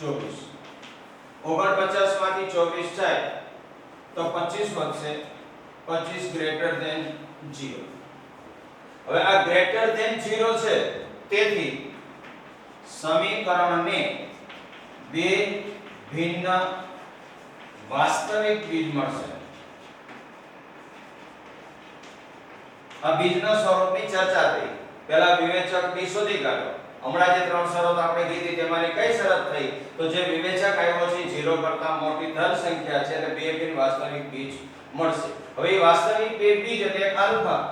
24. 49 માંથી 24 જાય તો 25 વધશે. 25 ગ્રેટર ધેન 0. હવે આ ગ્રેટર ધેન 0 છે તેથી સમીકરણને બે ભિન્ન વાસ્તવિક બીજ મળશે. આ બીજના સ્વરૂપની ચર્ચા થઈ. પહેલા વિવેચક b શોધી કાઢો. હમણાં જે ત્રણ શરતો આપણે કીધી તેમાંની કઈ શરત થઈ તો જે વિવેચક આવ્યો છે 0 કરતા મોટી ધન સંખ્યા છે એટલે બે ભિન્ન વાસ્તવિક બીજ મળશે. હવે એ વાસ્તવિક બે બીજ એટલે આલ્ફા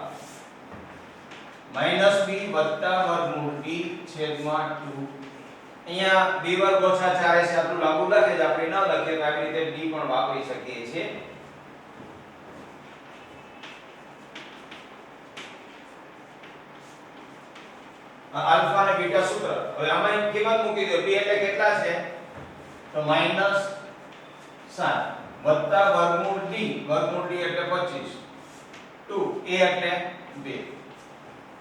માઈનસ b વત્તા વર્ગમૂળ b છેદમાં 2. અહીંયા b વર્ગ ઓછા 4 છે આપણું લાંબુ લખે છે, આપણે ન લખીએ તો આવી રીતે d પણ વાપરી શકીએ છીએ. આલ્ફા અને બીટા સૂત્ર. હવે આમાં એક કિંમત મૂકી દો. b એટલે કેટલા છે તો -7 વત્તા વર્ગમૂળ d એટલે 25 2 a એટલે 2.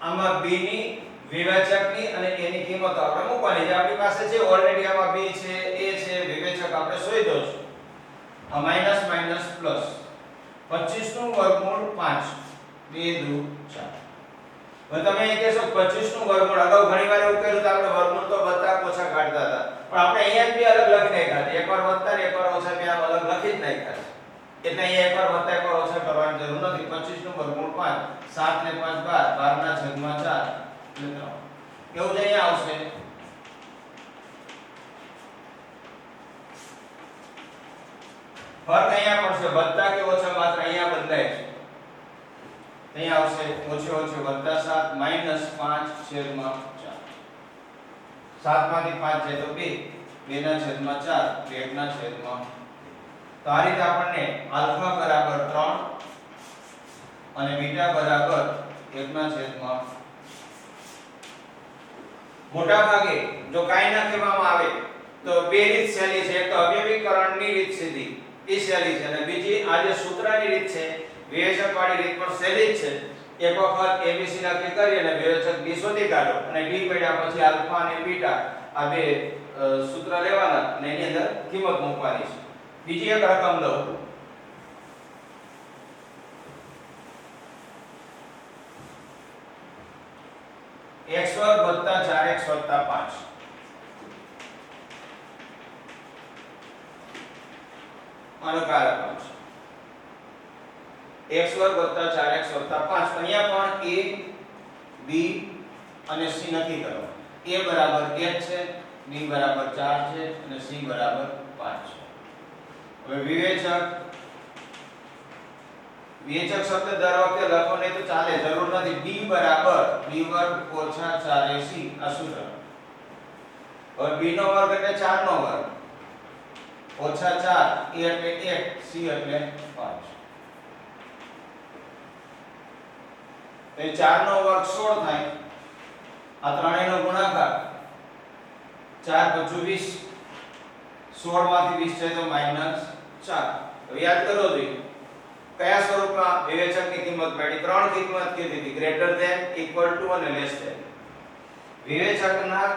આમાં b ની વિવેચકની અને a ની કિંમત આપણે મૂકવાની છે. આપણી પાસે છે ઓલરેડી આમાં b છે a છે વિવેચક આપણે શોધ્યો છે. આ માઈનસ માઈનસ પ્લસ 25 નું વર્ગમૂળ 5 2 દુ 4. હવે તમે એ કહેશો 25 નું વર્ગમૂળ અગાઉ ઘણીવાર એવું કર્યું તો આપણે વર્ગમૂળ તો વત્તા ઓછા કાઢતા હતા પણ આપણે અહીંયા જ બે અલગ લખી નાખ્યા છે. એકવાર વત્તા ને એકવાર ઓછા બે આમ અલગ લખી જ નાખ્યા છે. એટલે અહીંયા એકવાર વત્તા એકવાર ઓછા કરવાની જરૂર નથી. 25 નું વર્ગમૂળ 5 7 ને 5 12 12 ના છેદમાં 4 એટલે 3 એવું જ અહીંયા આવશે. ફરક અહીંયા પણ છે વત્તા કે ઓછા માત્ર અહીંયા બદલાય છે. અહીંયા આવશે ઓછે ઓછે વત્તા 7 માઈનસ 5 છેદમાં 4. 7 માંથી 5 જાય તો 2 2/4 એટલે 1/3. તો આ રીતે આપણને આલ્ફા બરાબર 3 અને બીટા બરાબર 1/3. મોટા ભાગે જો કાઈ ના કહેવામાં આવે તો બે રીત સહેલી છે. એક તો અવ્યવીકરણની રીત સીધી એ સહેલી છે અને બીજી આ જે સૂત્રની રીત છે વિવેચક વાળી રીત પણ સહેલી જ છે. એક વખત abc નક્કી કરી અને વિવેચક d શોધી કાઢો અને d પડ્યા પછી આલ્ફા અને બીટા આ બે સૂત્ર લેવાના અને એની અંદર કિંમત મૂકવાની છે. બીજી એક રકમ લઉં x² + 4x + 5 આનો કારક છે x² + 4x + 5. અહીંયા પણ a b અને c નક્કી કરો. a બરાબર 1 છે, b બરાબર 4 છે અને c બરાબર 5 છે. હવે વિવેચક શબ્દ દર વખતે લખો નહીં તો ચાલે, જરૂર નથી. d બરાબર b² - 4ac આ સૂત્ર. હવે b નો વર્ગ એટલે 4 નો વર્ગ ઓછા 4 a એટલે 1 c એટલે 5. તો 4 નો વર્ગ 16 થાય. આ ત્રણેયનો ગુણાકાર 4 × 20 16 માંથી 20 જાય તો -4. હવે યાદ કરો જોઈએ કયા સ્વરૂપમાં વિવેચકની કિંમત મળી. ત્રણ કિંમત કીધી હતી, ગ્રેટર ધેન, ઇક્વલ ટુ અને લેસ ધેન. વિવેચકના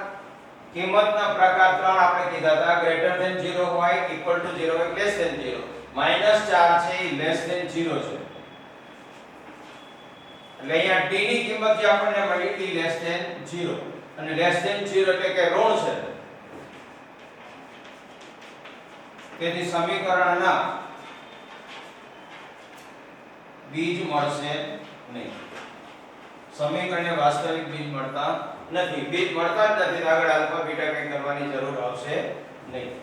કિંમતના પ્રકાર ત્રણ આપણે કીધા હતા. ગ્રેટર ધેન 0 હોય, ઇક્વલ ટુ 0 હોય, લેસ ધેન 0. -4 છે એ લેસ ધેન 0 છે. એટલે અહીંયા d ની કિંમત જે આપણને મળી હતી લેસ ધેન 0 અને લેસ ધેન 0 એટલે કે ઋણ છે. તેથી સમીકરણના બીજ મળશે નહીં. સમીકરણને વાસ્તવિક બીજ મળતા નથી. બીજ મળતા જ નથી, આગળ આલ્ફા બીટા કંઈ કરવાની જરૂર આવશે નહીં.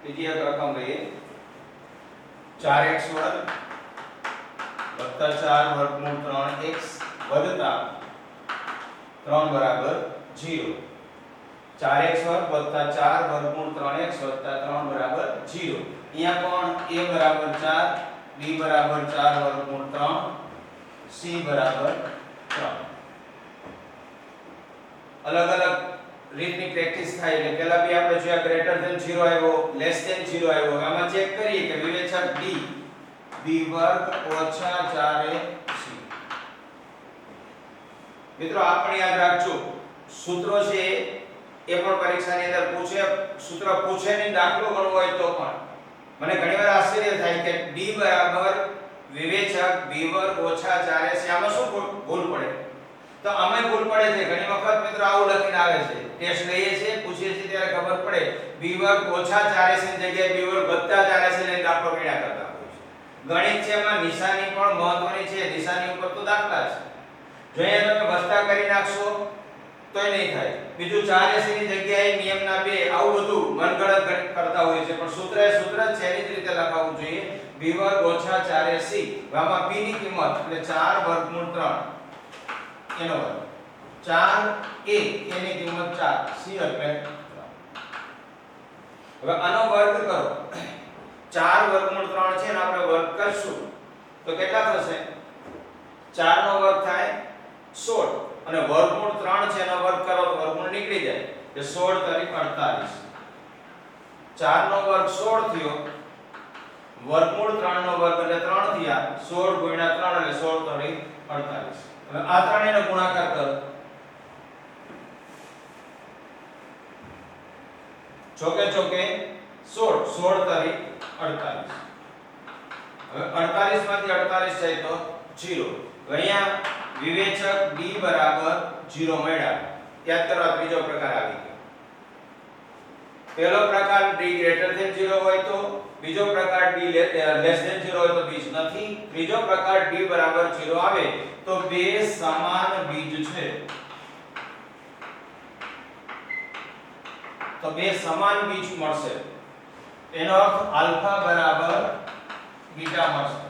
બીજી એક રકમ લઈએ 4x² + 4 વર્ગમૂળ 3x વત્તા 3 બરાબર 0. 4x² + 4 વર્ગમૂળ 3x વત્તા 3 બરાબર 0. અહીંયા પણ a બરાબર 4, b બરાબર 4 વર્ગમૂળ 3, c બરાબર 3. અલગ અલગ રીતની પ્રેક્ટિસ થાય એટલે પહેલા બી આપણે જોયા ગ્રેટર ધેન 0 આવ્યો, લેસ ધેન 0 આવ્યો. આમાં ચેક કરીએ કે વિવેચક d b² - 4ac. મિત્રો આ પણ યાદ રાખજો, સૂત્રો છે એ પણ પરીક્ષાની અંદર પૂછે. સૂત્ર પૂછે ને દાખલો ગણવો હોય તો પણ મને ઘણીવાર આશ્ચર્ય થાય કે d બરાબર વિવેચક b² - 4ac. આમાં શું ભૂલ પડે? તો આમાં ભૂલ પડે છે ઘણી વખત મિત્રો. આવું લખીને આવે છે, ટેસ્ટ લઈએ છે, પૂછીએ છીએ ત્યારે ખબર પડે b² - 4ac ની જગ્યાએ b² + 4ac લઈને દાખલો ગણ્યા કરતા હોય છે. ગણિત છે એમાં નિશાની પણ મહત્વની છે. નિશાની ઉપર તો દાખલા છે. જો અહીંયા તમે વસ્તા કરી નાખશો તોય નહીં થાય. બીજું 4ac ની જગ્યાએ નિયમના 2 આવું બધું મનગણત કરતા હોય છે. પણ સૂત્ર એ સૂત્ર છે, એની જ રીતે લખાવવું જોઈએ. b² - 4ac. આમાં b ની કિંમત એટલે 4 વર્ગમૂળ 3 એનો વર્ગ 4a એની કિંમત 4 c એટલે 3. હવે આનો વર્ગ કરો. 4 વર્ગમૂળ 3 છે ને આપણે વર્ગ કરશું તો કેટલા થશે? 4 નો વર્ગ થાય 16 અને વર્ગમૂળ 3 છે એનો વર્ગ કરો તો વર્ગમૂળ નીકળી જાય કે 16 તરી 48. 4 નો વર્ગ 16 થયો, વર્ગમૂળ 3 નો વર્ગ એટલે 3 થયા. 16 × 3 એટલે 16 તરી 48. હવે આ ત્રણેયનો ગુણાકાર કરો. ચોકે ચોકે 16 તરી 48. હવે 48 માંથી 48 જાય તો 0. અહીંયા વિવેચક d બરાબર 0 મળ્યા. યાદ કરો આ ત્રીજો પ્રકાર આવી ગયો. પહેલો પ્રકાર d ગ્રેટર ધેન 0 હોય તો, બીજો પ્રકાર d લેસ ધેન 0 હોય તો બીજ નથી. ત્રીજો પ્રકાર d બરાબર 0 આવે તો બે સમાન બીજ છે. તો બે સમાન બીજ મળશે, એનો અર્થ આલ્ફા બરાબર બીટા મળશે.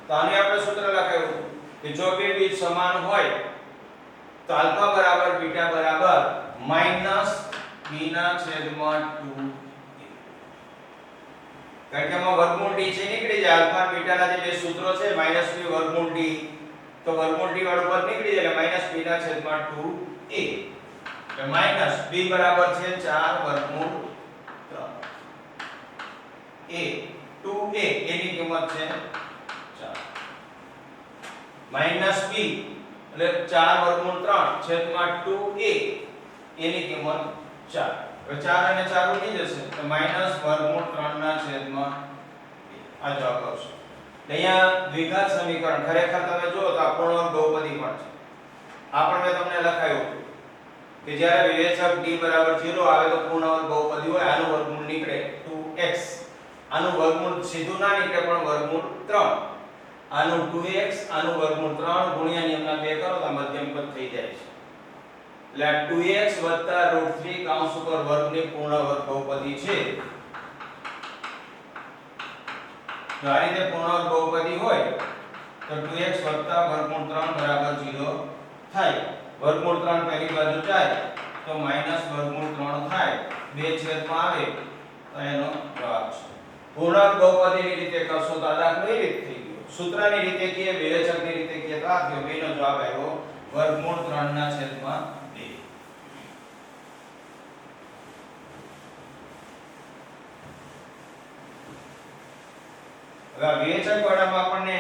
તો આને આપણે સૂત્ર લખાયું કે જો બે બીજ સમાન હોય તો આલ્ફા બરાબર બીટા બરાબર માઈનસ b ના છેદમાં 2. કારણ કે આમાં વર્ગમૂળ d છે નીકળી જાય, આલ્ફા અને બીટા ના જે બે સૂત્રો છે માઈનસ b વર્ગમૂળ d, તો વર્ગમૂળ d વાળું પદ નીકળી જાય એટલે માઈનસ b ના છેદમાં 2a. એટલે માઈનસ b બરાબર છે 4 વર્ગમૂળ 3 a 2a એની કિંમત છે 4 માઈનસ b એટલે 4 વર્ગમૂળ 3 છેદમાં 2a એની કિંમત 4. હવે 4 અને 4 ઉડી જશે તો માઈનસ વર્ગમૂળ 3 ના છેદમાં 2 આ જવાબ આવશે. અહીંયા દ્વિઘાત સમીકરણ ખરેખર તમે જુઓ તો આ પૂર્ણાંક બહુપદી પણ છે. આ પણ મેં તમને લખાયું કે જ્યારે વિવેચક d બરાબર 0 આવે તો પૂર્ણાંક બહુપદી હોય, આનું વર્ગમૂળ નીકળે 2x, આનું વર્ગમૂળ સીધું ના નીકળે પણ વર્ગમૂળ 3, આનું 2x આનું વર્ગમૂળ 3 ગુણ્યા નિયમના 2 કરો તો મધ્યમ પદ થઈ જાય છે. એટલે 2x √3 કૌંસ ઉપર વર્ગની પૂર્ણ વર્ગ બહુપદી છે. જો આ રીતે પૂર્ણ બહુપદી હોય તો 2x વર્ગમૂળ 3 બરાબર 0 થાય. વર્ગમૂળ 3 પહેલી બાજુ જાય તો માઈનસ વર્ગમૂળ 3 થાય, બે છેદમાં આવે તો એનો જવાબ છે. પૂર્ણાંક બહુપદીની રીતે કરશો તો આ દાખલો એ રીતે થઈ ગયો. સૂત્રની રીતે કીએ, વિવેચકની રીતે કીએ તો આ થયો. બેનો જવાબ આવ્યો વર્ગમૂળ 3 ના છેદમાં 2. હવે વિવેચક વાળામાં આપણને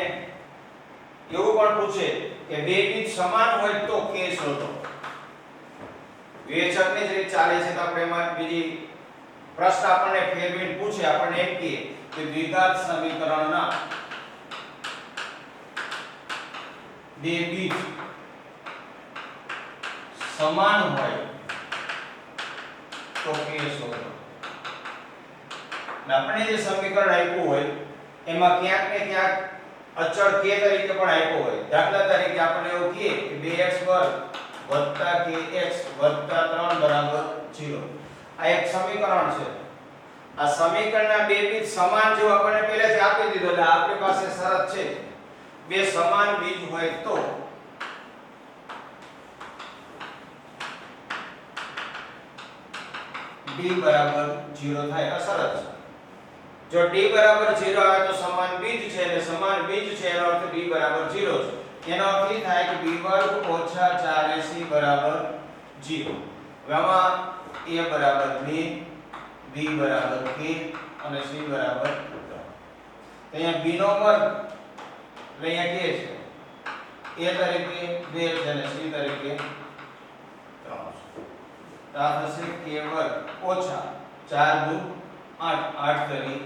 એવું પણ પૂછે કે બે બીજ સમાન હોય તો કે શોધો. વિવેચકની જ રીત ચાલે છે તો આપણે એમાં બીજી પ્રશ્ન આપણને ફેરવીને પૂછે, આપણને એમ કહે કે દ્વિઘાત સમીકરણના બે બીજ સમાન હોય તો કે શોધો. આપણે જે સમીકરણ આપ્યું હોય એમાં ક્યાંક ને ક્યાંક અચળ k તરીકે પણ આપ્યો હોય. દાખલા તરીકે આપણે એવું કહીએ કે 2x વર્ગ kx 3 બરાબર 0. આ એક સમીકરણ છે. આ સમીકરણના બે બીજ સમાન જો આપણને પહેલેથી આપી દીધો એટલે આપણી પાસે શરત છે બે સમાન બીજ હોય તો d બરાબર 0 થાય. આ શરત છે. જો d બરાબર 0 આવે તો સમાન બીજ છે અને સમાન બીજ છે એનો અર્થ d બરાબર 0 છે. એનો અર્થ એ થાય કે b વર્ગ ઓછા 4ac બરાબર 0. હવે આમાં a બરાબર 2, b બરાબર k અને c બરાબર 3. અહીંયા b નો વર્ગ એટલે અહીંયા k છે, a તરીકે 2 છે અને c તરીકે 3 છે. તો આ થશે k વર્ગ ઓછા 4 દુ 8, 8 તરી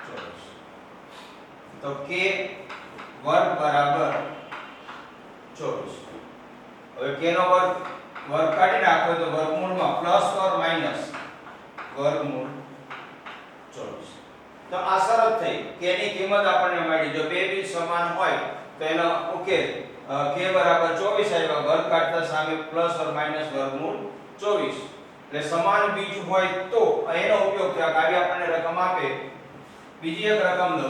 24. તો k વર્ગ બરાબર 24. હવે k નો વર્ગ કાઢી નાખો તો વર્ગમૂળમાં પ્લસ ઓર માઈનસ વર્ગમૂળ 24. તો આ શરત થઈ. k ની કિંમત આપણને મળી. જો બે બીજ સમાન હોય તો એનો ઉકેલ k બરાબર 24 આવ્યા. વર્ગ કાઢતા સામે પ્લસ ઓર માઈનસ વર્ગમૂળ 24. એટલે સમાન બીજ હોય તો એનો ઉપયોગ થાય. આવી આપણને રકમ આપે. બીજી એક રકમ લો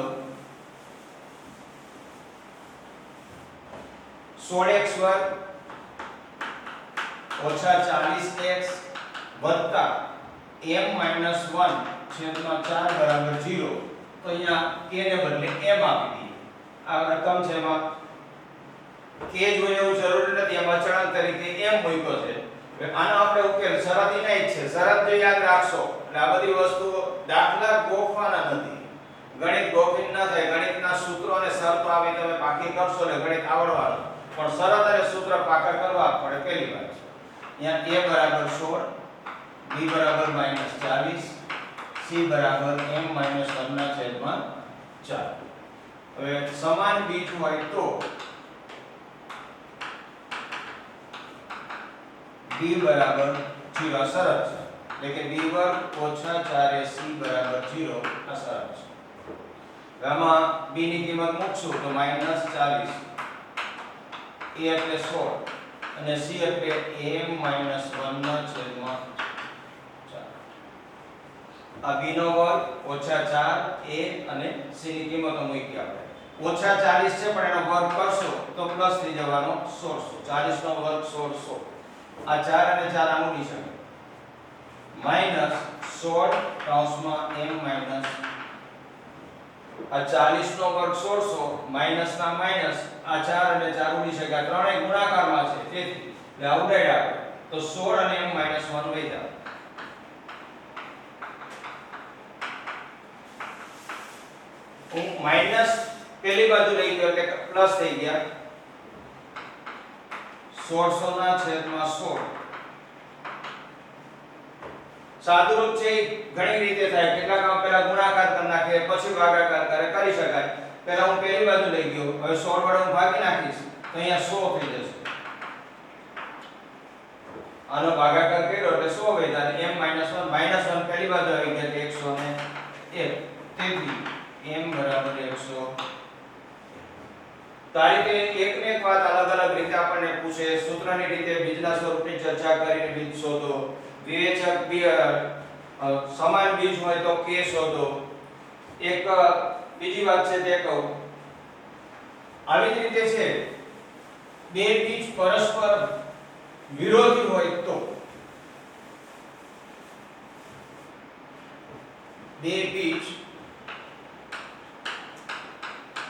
16x વર્ગ ઓછા 40x વત્તા m-1 છેદમાં 4 બરાબર 0. તો અહીંયા k ને બદલે m આપી દઈએ. આ રકમ છે એમાં k જોઈએ એવું જરૂરી નથી, એમાં અચળાંક તરીકે m મૂક્યો છે. આનો આપણે ઉકેલ શરત એના જ છે. શરત જો યાદ રાખશો એટલે આ બધી વસ્તુઓ દાખલા ગોખવાના નથી. ગણિત ગોખીને ન થાય. ગણિતના સૂત્રો અને શરતો આવી તમે પાકી કરશો એટલે ગણિત આવડવાનું. પણ શરત અને સૂત્ર પાકા કરવા પડે પહેલી વાત છે. અહીંયા a બરાબર 16, b બરાબર -40, c બરાબર m-1 ના છેદમાં 4. હવે સમાન બીજ હોય તો b બરાબર 0 આ શરત છે. એટલે કે b વર્ગ ઓછા 4ac બરાબર 0 આ શરત છે. આમાં b ની કિંમત મૂકશું તો -40, a એટલે 16 અને c એટલે m-1 ના છેદમાં 4. આ b નો વર્ગ ઓછા 4 a અને c ની કિંમતો મૂકી આપણે ઓછા 40 છે પણ એનો વર્ગ કરશો તો પ્લસ થઈ જવાનો 1600 40 નો વર્ગ 1600 આ 4 અને 4 આ મૂકી શકે માઈનસ 16 કૌંસમાં m માઈનસ આ 40 નો વર્ગ 1600 માઈનસ ના માઈનસ આ 4 અને 4 ઉડી શકે આ ત્રણેય ગુણાકારમાં છે તેથી એટલે આ ઉડાડ્યા તો 16 અને m માઈનસ 1 વધ્યા હું માઈનસ પેલી બાજુ લઈ ગયો એટલે પ્લસ થઈ ગયા 1600 ના છેદમાં 16 સાદુરૂપ છે ઘણી રીતે થાય કેટલાક પહેલા ગુણાકાર કરી નાખે પછી ભાગાકાર કરે કરી શકાય પહેલા હું પહેલી બાજુ લઈ ગયો હવે 16 વડે હું ભાગી નાખીશ તો અહીંયા 100 થઈ જશે આનો ભાગાકાર કર્યો એટલે 100 વધ્યા અને m -1 પહેલી બાજુ આવી ગયા એટલે 101 તેથી m બરાબર 100 તો આ રીતે એક ને એક વાત અલગ અલગ રીતે આપણને પૂછે સૂત્રની રીતે બીજના સ્વરૂપની ચર્ચા કરીને બીજ શોધો વિવેચક સમાન બીજ હોય તો k શોધો એક બીજી વાત છે તે કહું આવી જ રીતે છે બે બીજ પરસ્પર વિરોધી હોય તો બે બીજ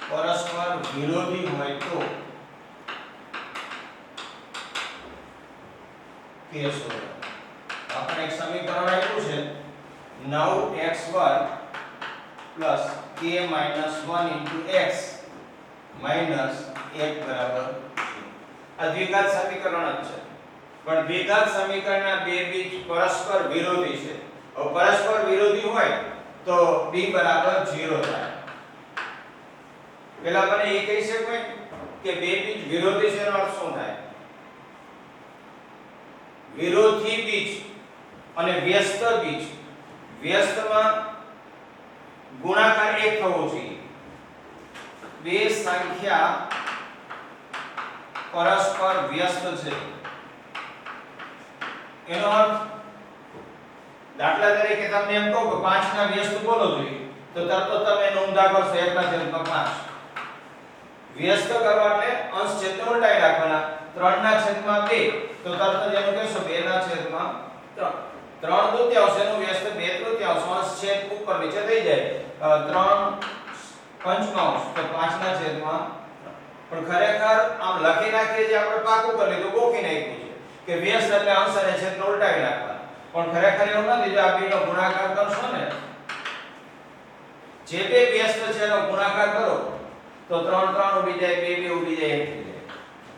પરસ્પર વિરોધી હોય તો k શોધો આપણે એક સમીકરણ આપ્યું છે 9x2 k - 1 x માઈનસ 1 બરાબર આ દ્વિઘાત સમીકરણ જ છે પણ દ્વિઘાત સમીકરણના બે બીજ પરસ્પર વિરોધી છે હવે પરસ્પર વિરોધી હોય તો b બરાબર 0 થાય પહેલા આપણે એ કહી શકીએ કે બે બીજ વિરોધી છે એનો અર્થ શું થાય વિરોધી બીજ અને વ્યસ્ત બીજ વ્યસ્તમાં ગુણાકાર 1 થવો જોઈએ બે સંખ્યા પરસ્પર વ્યસ્ત છે એનો અર્થ દાખલા તરીકે તમને એમ કહું કે 5 ના વ્યસ્ત બોલો જોઈએ તો તરત તમે નોંધા કરશો 1/5 વ્યસ્ત કરવા એટલે અંશ છેદને ઉલટાઈ રાખવાના 3/2 તો તરત જ એનું કહેશો 2/3 3 દૂત્યાંશ એનું વ્યસ્ત 2/3 અંશ છેદ ઉપર નીચે થઈ જાય 3/5 તો 5/3 પણ ખરેખર આમ લખી નાખીએ જે આપણે પાકું કરી લીધું ગોખી નાખ્યું છે કે વ્યસ્ત એટલે અંશ અને છેદને ઉલટાવી નાખવાના પણ ખરેખર એવું નથી જો આ બેનો ગુણાકાર કરશો ને જે બે વ્યસ્ત છે એનો ગુણાકાર કરો તો 3 3 ઉડી જાય 2 2 ઉડી જાય 1 થઈ જાય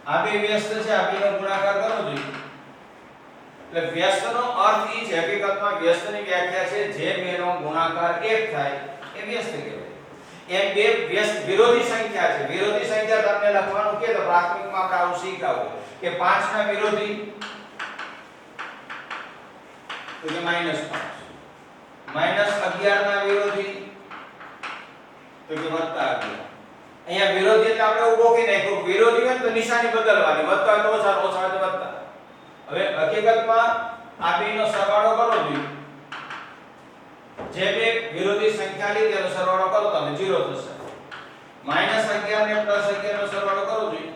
આ બે વ્યસ્ત છે આ બેનો ગુણાકાર કરવો જોઈએ એટલે વ્યસ્તનો અર્થ એ છે હકીકતમાં વ્યસ્તની વ્યાખ્યા છે જે બેનો ગુણાકાર 1 થાય એ વ્યસ્ત કહેવાય એમ બે વ્યસ્ત વિરોધી સંખ્યા છે વિરોધી સંખ્યા તમને લખવાનું કે તો પ્રાથમિકમાં આપણે આવું શીખાવું કે 5 ના વિરોધી તો કે -5 -11 ના વિરોધી તો કે +11 અહીંયા વિરોધી એટલે આપણે ઉભોકી નાખ્યું વિરોધી હોય તો નિશાની બદલવાની વત્તા હોય તો ઓછા ઓછા હોય તો વત્તા હવે હકીકતમાં આ બેનો સરવાળો કરો જોઈએ જે બે વિરોધી સંખ્યા લીધી તેનો સરવાળો કરો તો 0 થશે -11 ને +11 નો સરવાળો કરો જોઈએ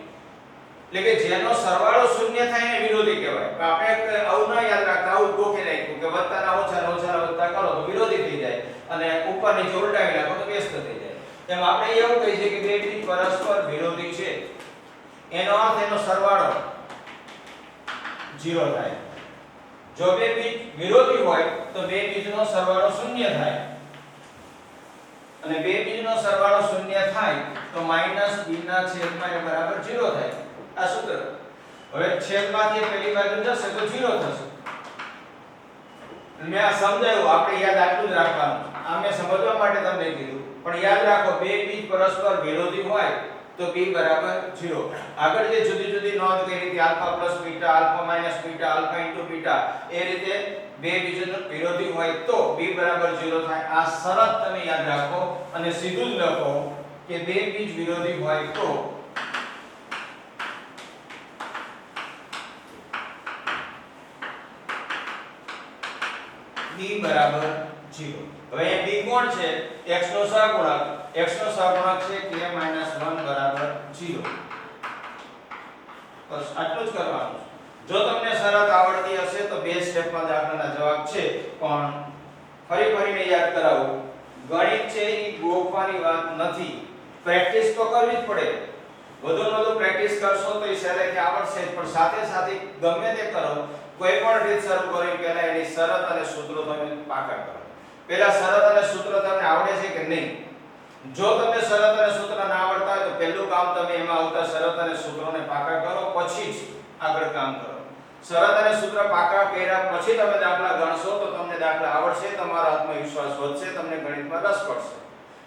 એટલે કે જેનો સરવાળો શૂન્ય થાય એને વિરોધી કહેવાય આપણે આવું ના યાદ રાખતા આવું ગોખી નાખ્યું કે વત્તાના ઓછા વત્તા કરો તો વિરોધી થઈ જાય અને ઉપર નીચે ઉલટાવી નાખો તો વ્યસ્ત થઈ જાય તેમ આપણે એવું કહી છે કે બે બીજ પરસ્પર વિરોધી છે એનો અર્થ એનો સરવાળો 0 થાય જો બે બીજ વિરોધી હોય તો બે બીજનો સરવાળો શૂન્ય થાય અને બે બીજનો સરવાળો શૂન્ય થાય તો -b ના છેદમાં એ બરાબર 0 થાય આ સૂત્ર હવે છેદમાંથી પેલી બાજુ જશે તો 0 થશે મેં આ સમજાવ્યું આપણે યાદ આટલું જ રાખવાનું આ મેં સમજવા માટે તમને કીધું પણ યાદ રાખો બે બીજ પરસ્પર વિરોધી હોય તો b બરાબર 0 આગળ જે જુદી જુદી નોંધ કરી હતી alpha plus beta alpha minus beta alpha into beta એ રીતે બે બીજનો વિરોધી હોય તો b બરાબર 0 થાય આ શરત તમે યાદ રાખો અને સીધું જ લખો કે બે બીજ વિરોધી હોય તો b બરાબર 0. હવે અહીંયા b કોણ છે? x નો સહગુણક. x નો સહગુણક છે k - 1 બરાબર 0. બસ આટલું જ કરવાનું છે. જો તમને શરત આવડતી હશે તો બે સ્ટેપમાં દાખલાના જવાબ છે. પણ ફરીને યાદ કરાવું, ગણિત છે એ ગોખવાની વાત નથી. પ્રેક્ટિસ તો કરવી જ પડે. વધુ પ્રેક્ટિસ કરશો તો એ સહેલાઈથી આવડશે જ, પણ સાથે સાથે ગમે તે કરો, કોઈ પણ રીત શરૂ કરી પહેલા એની શરત અને સૂત્રો તમે પાકા કરો. પહેલા શરત અને સૂત્ર તમને આવડે છે કે નહીં? જો તમને શરત અને સૂત્ર ના આવડતા હોય તો પહેલું કામ તમે એમાં આવતા શરત અને સૂત્રોને પાકા કરો, પછી જ આગળ કામ કરો. શરત અને સૂત્ર પાકા કર્યા પછી તમે દાખલા ગણશો તો તમને દાખલા આવડશે, તમારો આત્મવિશ્વાસ વધશે, તમને ગણિતમાં રસ પડશે.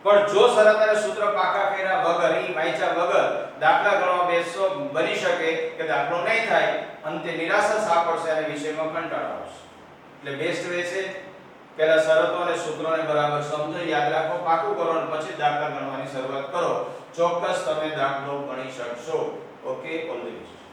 પણ જો શરત અને સૂત્ર પાકા કર્યા વગર, ઈ વાંચ્યા વગર દાખલા ગણવા બેસશો, બની શકે કે દાખલો નહીં થાય, અંતે નિરાશા સાંપડશે અને વિષયમાં કંટાળો આવશે. એટલે બેસ્ટ વે છે પહેલા શરતો અને સૂત્રોને બરાબર સમજો, યાદ રાખો, પાકું કરો અને પછી દાખલા ગણવાની શરૂઆત કરો. ચોક્કસ તમે દાખલો ગણી શકશો. Okay, all the best.